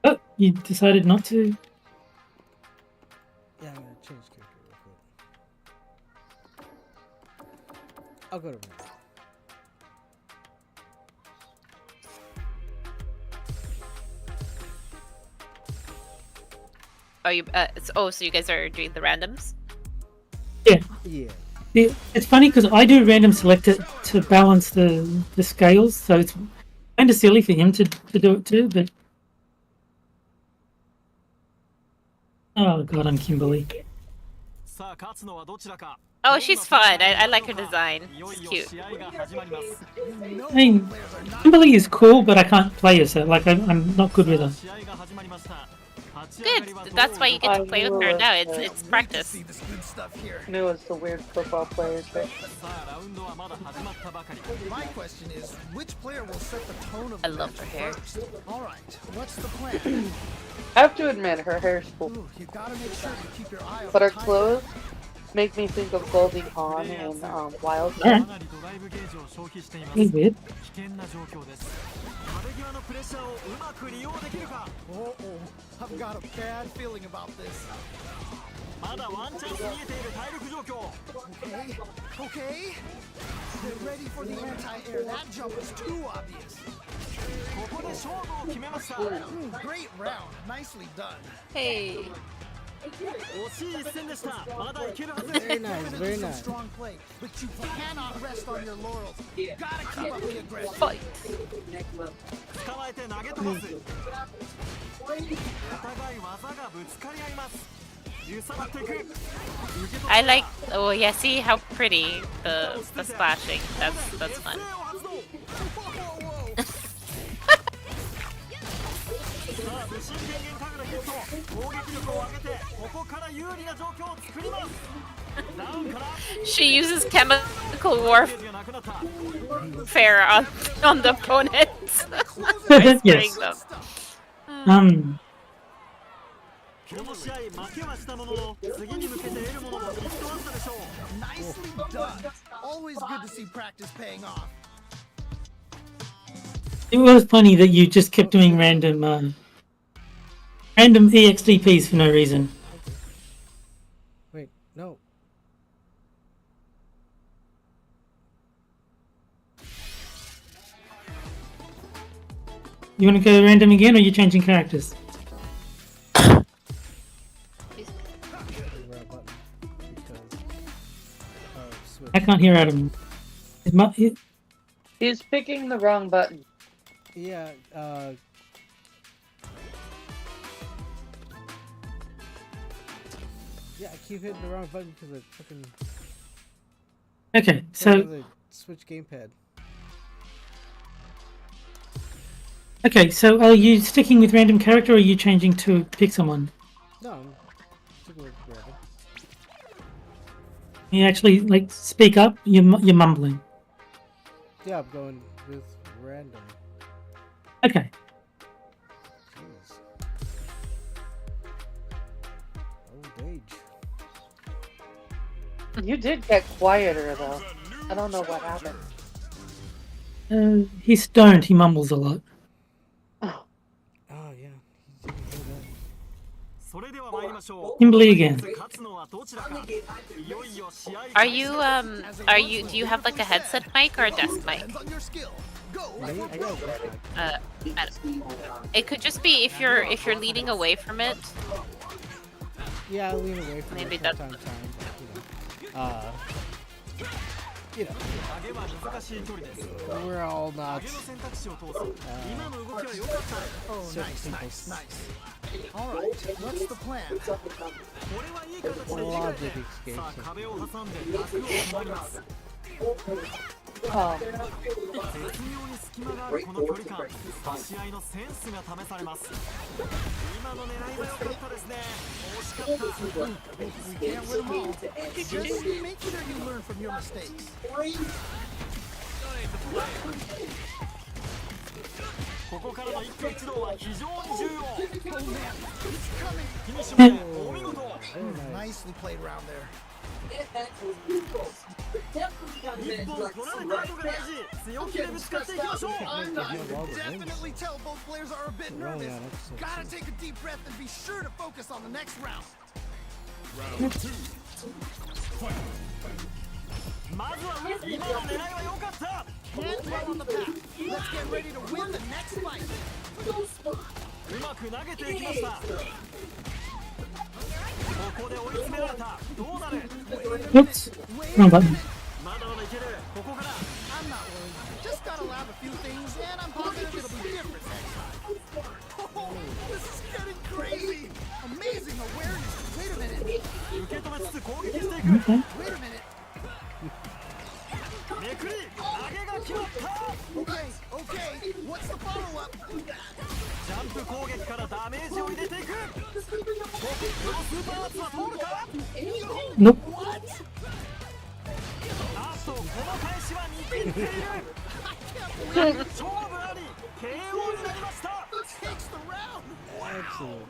Oh, you decided not to? Yeah, I'm gonna change character real quick. I'll go to Ren. Oh, so you guys are doing the randoms? Yeah. Yeah. It's funny because I do random select it to balance the scales, so it's kind of silly for him to do it too, but... Oh god, I'm Kimberly. さあ勝つのはどちらか Oh, she's fun. I like her design. いよ She's いよ cute. 試合が始まります You know I mean, players are not Kimberly is cool, but I can't play as her. Like, I'm not good with her. 試合が始まりました Good. That's why you get to I play with knew her it now. was, It's Wait to practice. see this good stuff here. I knew it was the weird football player trick. さあラウンドはまだ始まったばかり My question is, which player will set the tone of I the love match her hair. first? All right, what's the plan? I have to admit, her hair's cool. Ooh, you gotta make sure you keep your eye on But her the timer. clothes make me think of Goldie Hawn and Wild. かなりドライブゲージを消費しています Pretty weird. 危険な状況です壁際のプレッシャーをうまく利用できるか Oh, I've got a bad feeling about this. まだワンチャンス見えている体力状況 Okay. Get ready for the anti-air. That jump was too obvious. ここで勝負を決めました Great round. Nicely done. Hey. 惜しい一戦でしたまだいけるはず Very nice, very Some nice. strong play, but you cannot rest on your laurels. Gotta keep up the aggression. Fight. 捕まえて投げ飛ばすお互い技がぶつかり合います揺さぶっていく受け取った I like. Oh yeah. See how pretty the splashing. That's fun. 劣勢を発動 Whoa, whoa. さあ無心電源タグでヒット攻撃力を上げてここから有利な状況を作りますダウンから She uses chemical ゲージがなくなった warfare on the opponents. By spraying Yes. them. この試合負けはしたものの次に向けて得るものもきっとあったでしょう Nicely done. Always good to see practice paying off. It was funny that you just kept doing random EXDPs for no reason. Wait, no. You want to go random again, or are you changing characters? The right button because switch. I can't hear Adam. He's picking the wrong button. Yeah, yeah, I keep hitting the wrong button because I fucking Okay, so the switch gamepad. are you sticking with random character, or are you changing to pick someone? No, I'm sticking with random. You actually like speak up. You're mumbling. Yeah, I'm going with random. Okay. Jeez. Old age. You did get quieter though. I don't know what happened. He's stoned. He mumbles a lot. Oh, Oh yeah, he didn't do that. それでは参りましょう Kimberly again. 勝つのはどちらかいよいよ試合 Are you do you have like a headset mic or a desk mic? Depends on your skill. Go. Me? I got it. It could just be if you're leaning away from it. Yeah, I lean away from Maybe it that- from time to time. You know, 投げは難しい距離です we're all 投 not げの選択肢を通す今の動きは良かった Oh, certain nice, people. nice, nice. All right, what's the plan? これはいい形で理 Logic 解 escape. でさあ壁を挟んで枠を決まります oh. 絶妙に隙間があるこの距離感試合のセンスが試されます今の狙いは良かったですね惜しかった We can't win them all. Just make sure you learn from your mistakes. ここからの一挙一動は非常に重要 Oh man, it's coming. フィニッシュまでお見事 Nicely played around there. 一本取られた後が大事強気でぶつかっていきましょう Definitely tell both players are a bit We're only nervous. on episode Gotta 2. take a deep breath and be sure to focus on the next round. まずは今の狙いは良かった Can't dwell on the past. Let's get ready to win the next fight. うまく投げていきましたここで追い詰められたどうなる Oops. Wrong button. まだまだいけるここから I'm not worried. Just gotta lab a few things, and I'm positive it'll be different next time. Oh, this is getting crazy. Amazing awareness. Wait a minute. 受け止めつつ攻撃していく Okay. Wait a minute. めくり投げが決まった Okay, okay. What's the follow-up? ジャンプ攻撃からダメージを入れていく勝負あり KO になりました Takes the round. Excellent.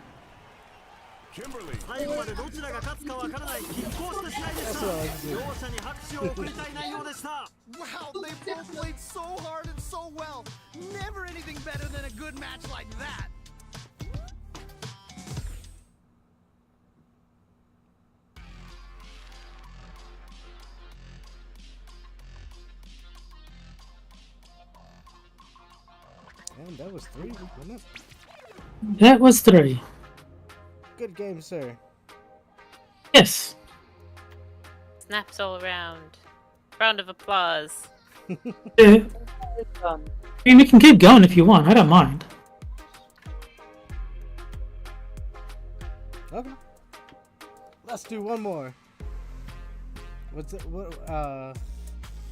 最後までどちらが勝つかわからない拮抗した試合でした両者に拍手を送りたい内容でした Wow, they both played so hard and so well. Never anything better than a good match like that. And that was 3, wasn't it? That was 3. Good game, sir. Yes. Snaps all around. Round of applause. I mean, we can keep going if you want. I don't mind. Okay. Let's do one more. What's it? What? I'm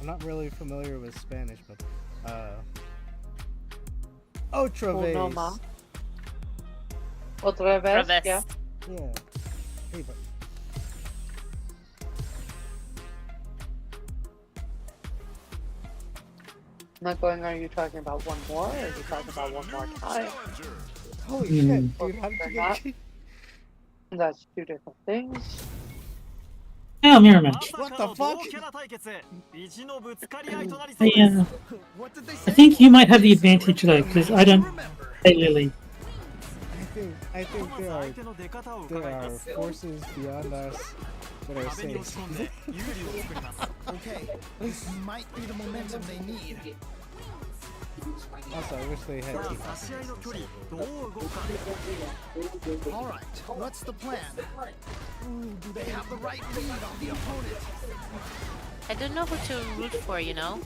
not really familiar with Spanish, but otra vez. Uno más. Otra vez, Travis. yeah. Yeah. Hey, but I'm not going, are you talking about one more, or are you talking about one more time? holy Mm. shit, dude! How did you Not. get? That's two different things. Yeah, mirror match. What the fuck? 同キャラ対決意地のぶつかり合いとなりそうです Yeah. What did they I say? think you might have the advantage though, because I don't Remember. play Lily. I think まず there 相 are 手の出方を there 伺いま are す forces beyond us that are 壁に safe. 押し込んで有利を作ります Okay, this might be the momentum they need. Also, I wish they had さ keep あ差し合いの距離どう動くか All right, what's the plan? Ooh, do they have the right lead on the opponent? I don't know who to root for, you know?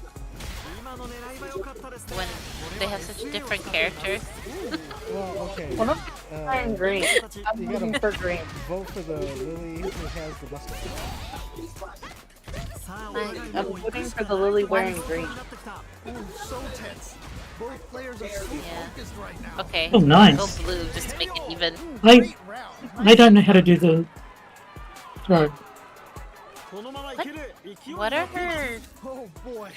今の狙いは良かったですね When they have such different characters. Well, okay. One of I'm green. I'm You gotta- looking for green. Vote for the Lily who has the mustache. さあお互い I'm もう looking for the Lily wearing green. Ooh, so tense. Both players are so Yeah. focused right now. Okay. Oh, nice. Go blue just to make it even. I Great round. I don't know how to do the throw. このままいける勢い What are her? Oh boy.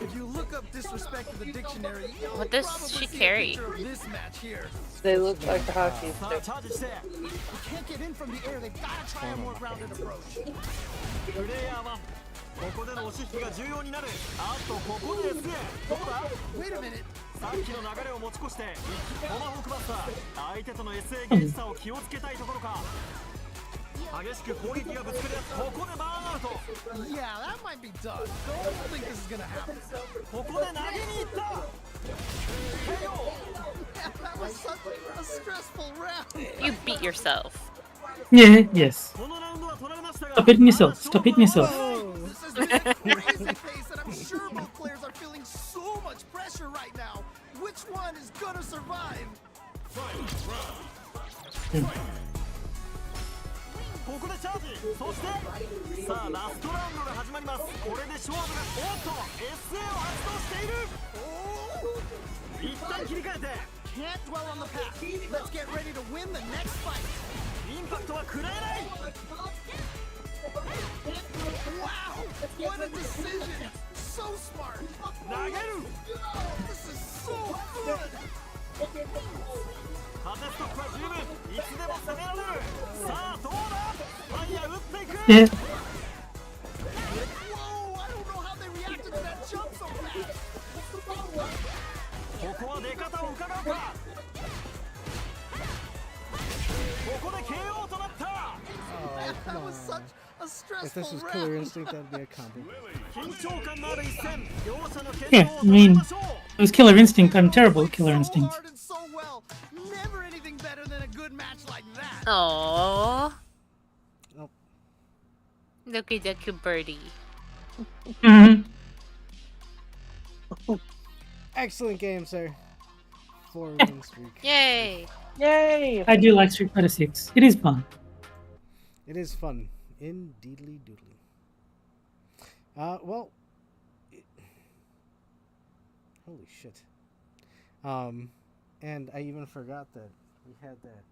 If you look up disrespect in the dictionary, you'll What does probably she see a carry? picture of this match here. They look like hockey さあ sticks. チャージして You can't get in from the air. They've got to try a more grounded approach. プレイヤー1ここでの押し引きが重要になるあとここで S へどうだ Wait a minute. さっきの流れを持ち越してトマホークバスター相手との SA ゲージ差を気をつけたいところか激しく攻撃がぶつかり合ってここでバーンアウト Yeah, that might be done. Don't think this is gonna happen. ここで投げに行った KO That was such a stressful round. You beat yourself. Yeah, yes. このラウンドは取られましたが Stop hitting yourself. Stop hitting yourself. This is a crazy pace, and I'm sure both players are feeling so much pressure right now. Which one is gonna survive? ここでチャージそしてさあラストラウンドが始まりますこれで勝負がおっと SA を発動している Oh, 一旦切り替えて can't dwell on the past. Let's get ready to win the next fight. インパクトは食らえない Wow, what a decision. So smart. 投げる This is so good. 風ストップは十分いつでも攻められるさあどうだファイヤー打っていく Yeah. Whoa, I don't know how they reacted to that jump so fast. ここは出方を伺うかここで KO となった That Come was such on. a If stressful this was Killer round. Instinct, that'd be a combo. 緊張感のある一戦両者の決 Yeah, 勝を I 捉え mean, ましょう it was Killer Instinct. I'm terrible at Killer So Instinct. hard and so well. Never anything better than a good match like that. Oh. Nope. Look at that cute birdie. Hmm. Excellent game, sir. 4-win streak. Yay. Yay! I do like Street Fighter 6. It is fun. It is fun. Indeedly doodly. Well. Holy shit. And I even forgot that we had that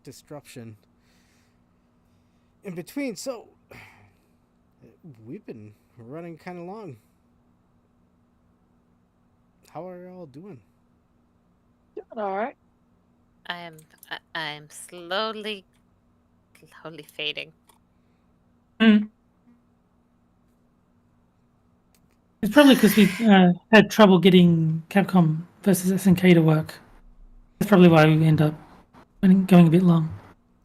disruption in between, so we've been running kind of long. How are y'all doing? Doing all right. I'm slowly fading. Mm. It's probably because we had trouble getting Capcom versus SNK to work. That's probably why we end up going a bit long.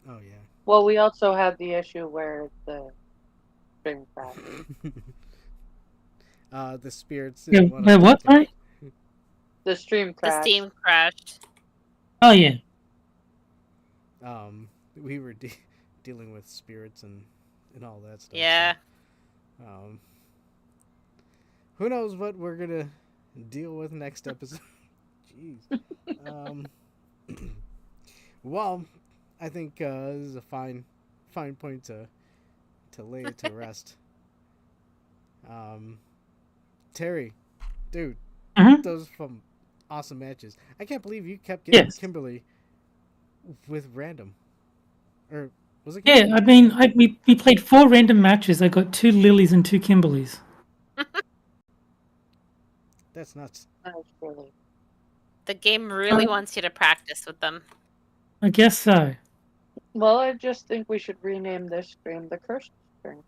Oh yeah. Well, we also had the issue where the stream crashed. The spirits. Yeah, didn't wanna wait, what? talk to me. Sorry? The stream The crashed. Steam crashed. Oh yeah. We were dealing with spirits and all that stuff. Yeah. So, who knows what we're gonna deal with next episode? Jeez. Well, I think this is a fine point to lay it to rest. Terry, dude, Mhm. those from awesome matches. I can't believe you kept getting Yes. Kimberly with random. Or was it Yeah, Kimberly? I mean, we played 4 random matches. I got 2 Lilies and 2 Kimberleys. That's nuts. That was really- The game really wants you to practice with them. I guess so. Well, I just think we should rename this stream the Cursed Stream.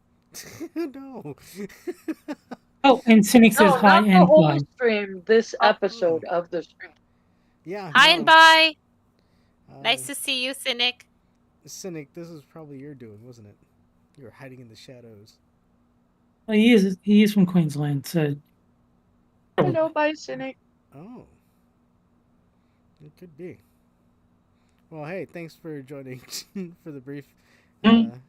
No. Oh, and Cynic says No, hi not the and whole bye. stream. This Oh. episode of the stream. Yeah. Hi no. and bye. Uh, Nice to see you, Cynic. Cynic, this is probably your doing, wasn't it? You were hiding in the shadows. Well, he is from Queensland, so Hello, bye, Cynic. Oh. It could be. Well, hey, thanks for joining for the brief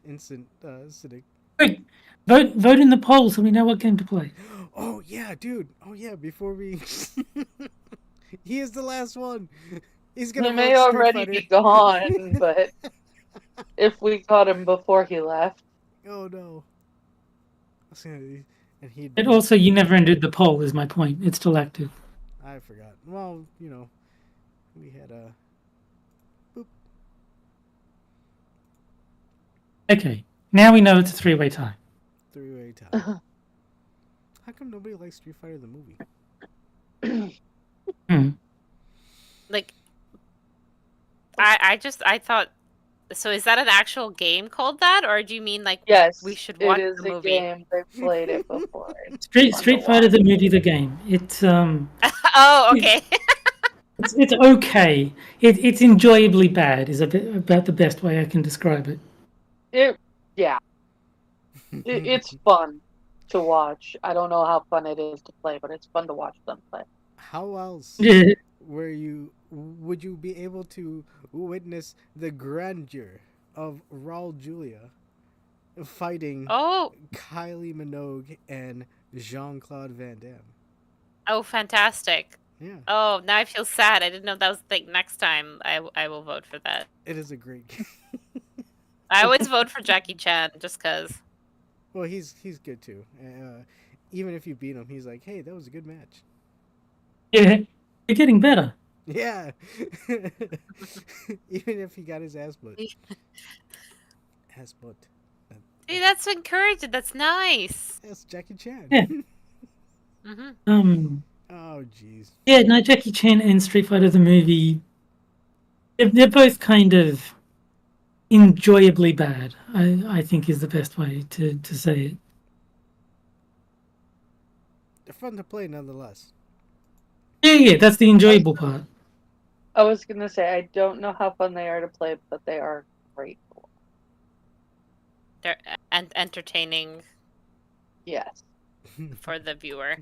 instant Cynic. quick, vote in the poll so we know what game to play. Oh, yeah, dude. Oh, yeah, before we... He is the last one. He's gonna He may vote Street already Fighter. be gone, but if we caught him before he left. Oh, no. And he'd... And also, you never ended the poll. Is my point? It's still active. I forgot. Well, you know, we had a... Boop. Okay, now we know it's a 3-way tie. 3-way tie. How come nobody likes Street Fighter the movie? Hmm. Like, I thought. So is that an actual game called that, or do you mean like Yes, we should watch it is the a movie? game. They played it before. Street Fighter the movie, the game. It's Oh, okay. it's okay. It's enjoyably bad. Is about the best way I can describe it. It's fun to watch. I don't know how fun it is to play, but it's fun to watch them play. How else Yeah. would you be able to witness the grandeur of Raul Julia fighting Oh, Kylie Minogue and Jean-Claude Van Damme? oh, fantastic. Yeah, Oh, now I feel sad. I didn't know that was the thing. Next time, I will vote for that. it is a great game. I always vote for Jackie Chan just because. Well, he's good too. Even if you beat him, he's like, "Hey, that was a good match." Yeah, you're getting better. Yeah. Even if he got his ass put. Ass put. See, that's encouraging. That's nice. That's Jackie Chan. Yeah. Mm-hmm. Oh, jeez. Yeah, no, Jackie Chan and Street Fighter the movie, they're both kind of enjoyably bad, I think is the best way to say it. They're fun to play nonetheless. Yeah, that's the enjoyable part. I was gonna say I don't know how fun they are to play, but they are great. They're entertaining Yes. for the viewer.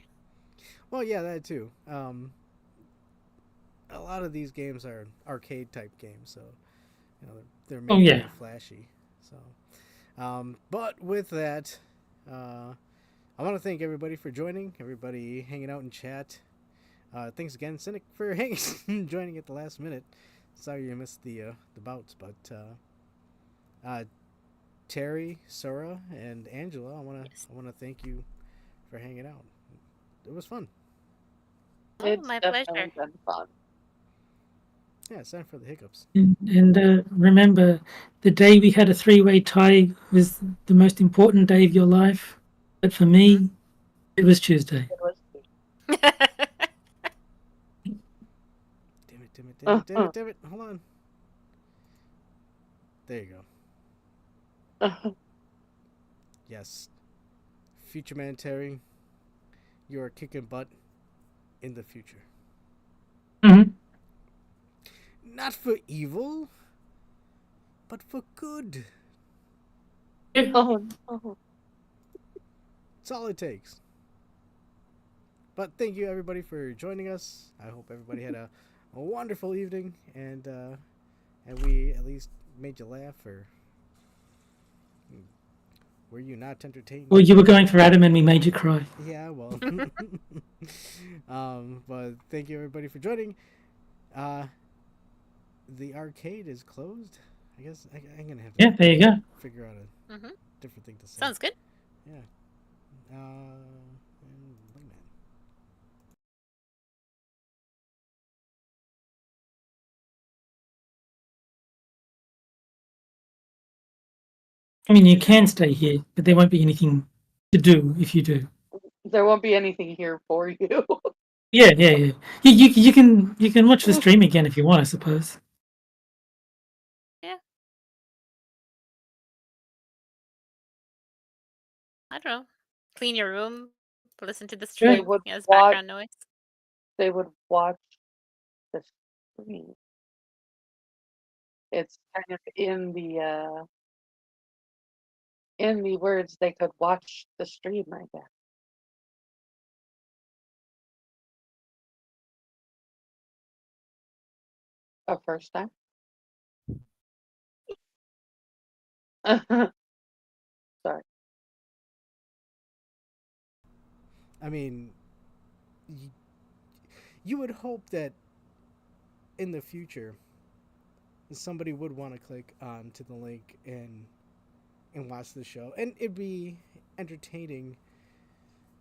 Well, yeah, that too. A lot of these games are arcade type games, so you know they're made yeah. very flashy. So, but with that, I want to thank everybody for joining. Everybody hanging out in chat. Thanks again, Cynic, for joining at the last minute. Sorry you missed the bouts, but Terry, Sora, and Angela, I wanna thank you for hanging out. It was fun. Oh, It's my definitely pleasure. been fun. Yeah, it's time for the hiccups. And remember, the day we had a 3-way tie was the most important day of your life. But for me, it was Tuesday. It was Damn it. Hold on. There you go. Yes. Future Man Terry, you are kicking butt in the future. Mm-hmm. Not for evil, but for good. Yeah. Oh. That's all it takes. But thank you everybody for joining us. I hope everybody had a wonderful evening, and we at least made you laugh, or were you not entertained? Well, you were going for Adam and we made you cry. Yeah, well. But thank you everybody for joining. The arcade is closed. I guess I'm gonna have to Yeah, there you go. figure out a Mm-hmm. different thing to say. Sounds good. Yeah. And Wingman. I mean, you can stay here, but there won't be anything to do if you do. There won't be anything here for you. Yeah. You can watch the stream again if you want, I suppose. I don't know. Clean your room. Listen to the They stream. would Yes, watch. background noise. They would watch the stream. It's kind of in the words. They could watch the stream, I guess. A first time. Sorry. I mean, you would hope that in the future somebody would want to click on to the link and watch the show, and it'd be entertaining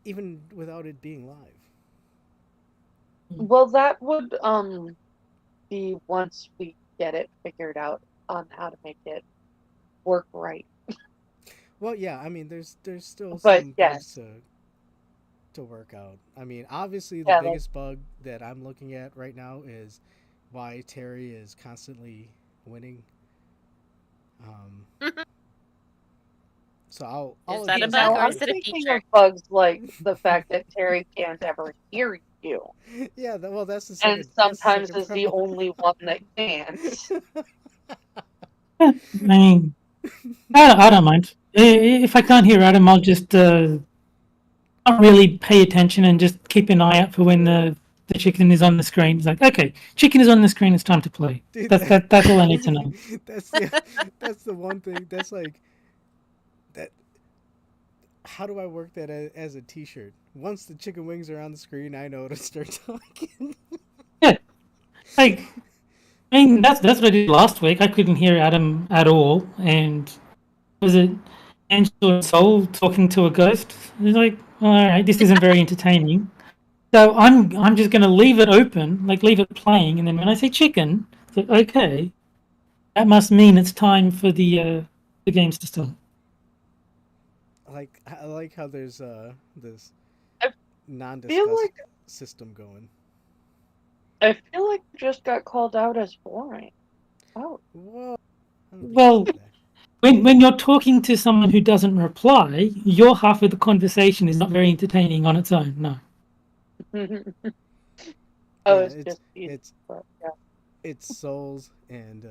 even without it being live. Well, that would be once we get it figured out on how to make it work right. Well, yeah, I mean, there's still But some yes. bugs to work out. I mean, obviously the Yeah, like- biggest bug that I'm looking at right now is why Terry is constantly winning. So I'll Is that a address bug Now, or I'm is it a thinking feature? of bugs like the fact that Terry can't ever hear you, Yeah, well, that's the second. and sometimes that's is the the second only one that can't. I mean, I don't mind. If I can't hear Adam, I'll just not really pay attention and just keep an eye out for when the chicken is on the screen. It's like, okay, chicken is on the screen. It's time to play. Dude, That's all I need to know. that's the one thing. That's like that. How do I work that as a T-shirt? Once the chicken wings are on the screen, I know to start talking. Yeah, like I mean, that's what I did last week. I couldn't hear Adam at all, and was it Angela and Soul talking to a ghost? It's like, all right, this isn't very entertaining. So I'm just going to leave it open, like leave it playing, and then when I say chicken, it's like, okay, that must mean it's time for the games to start. I like how there's this I non-discuss like- system going. I feel like I just got called out as boring. Oh, Whoa. I don't think Well, you said that. when you're talking to someone who doesn't reply, your half of the conversation is not very entertaining on its own. No. oh, Yeah, it's just it's but, yeah. it's Souls and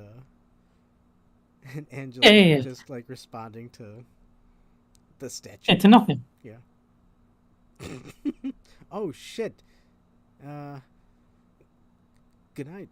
Angela Yeah. just like responding to the statue. Yeah, to nothing. Yeah. Oh shit. Good night.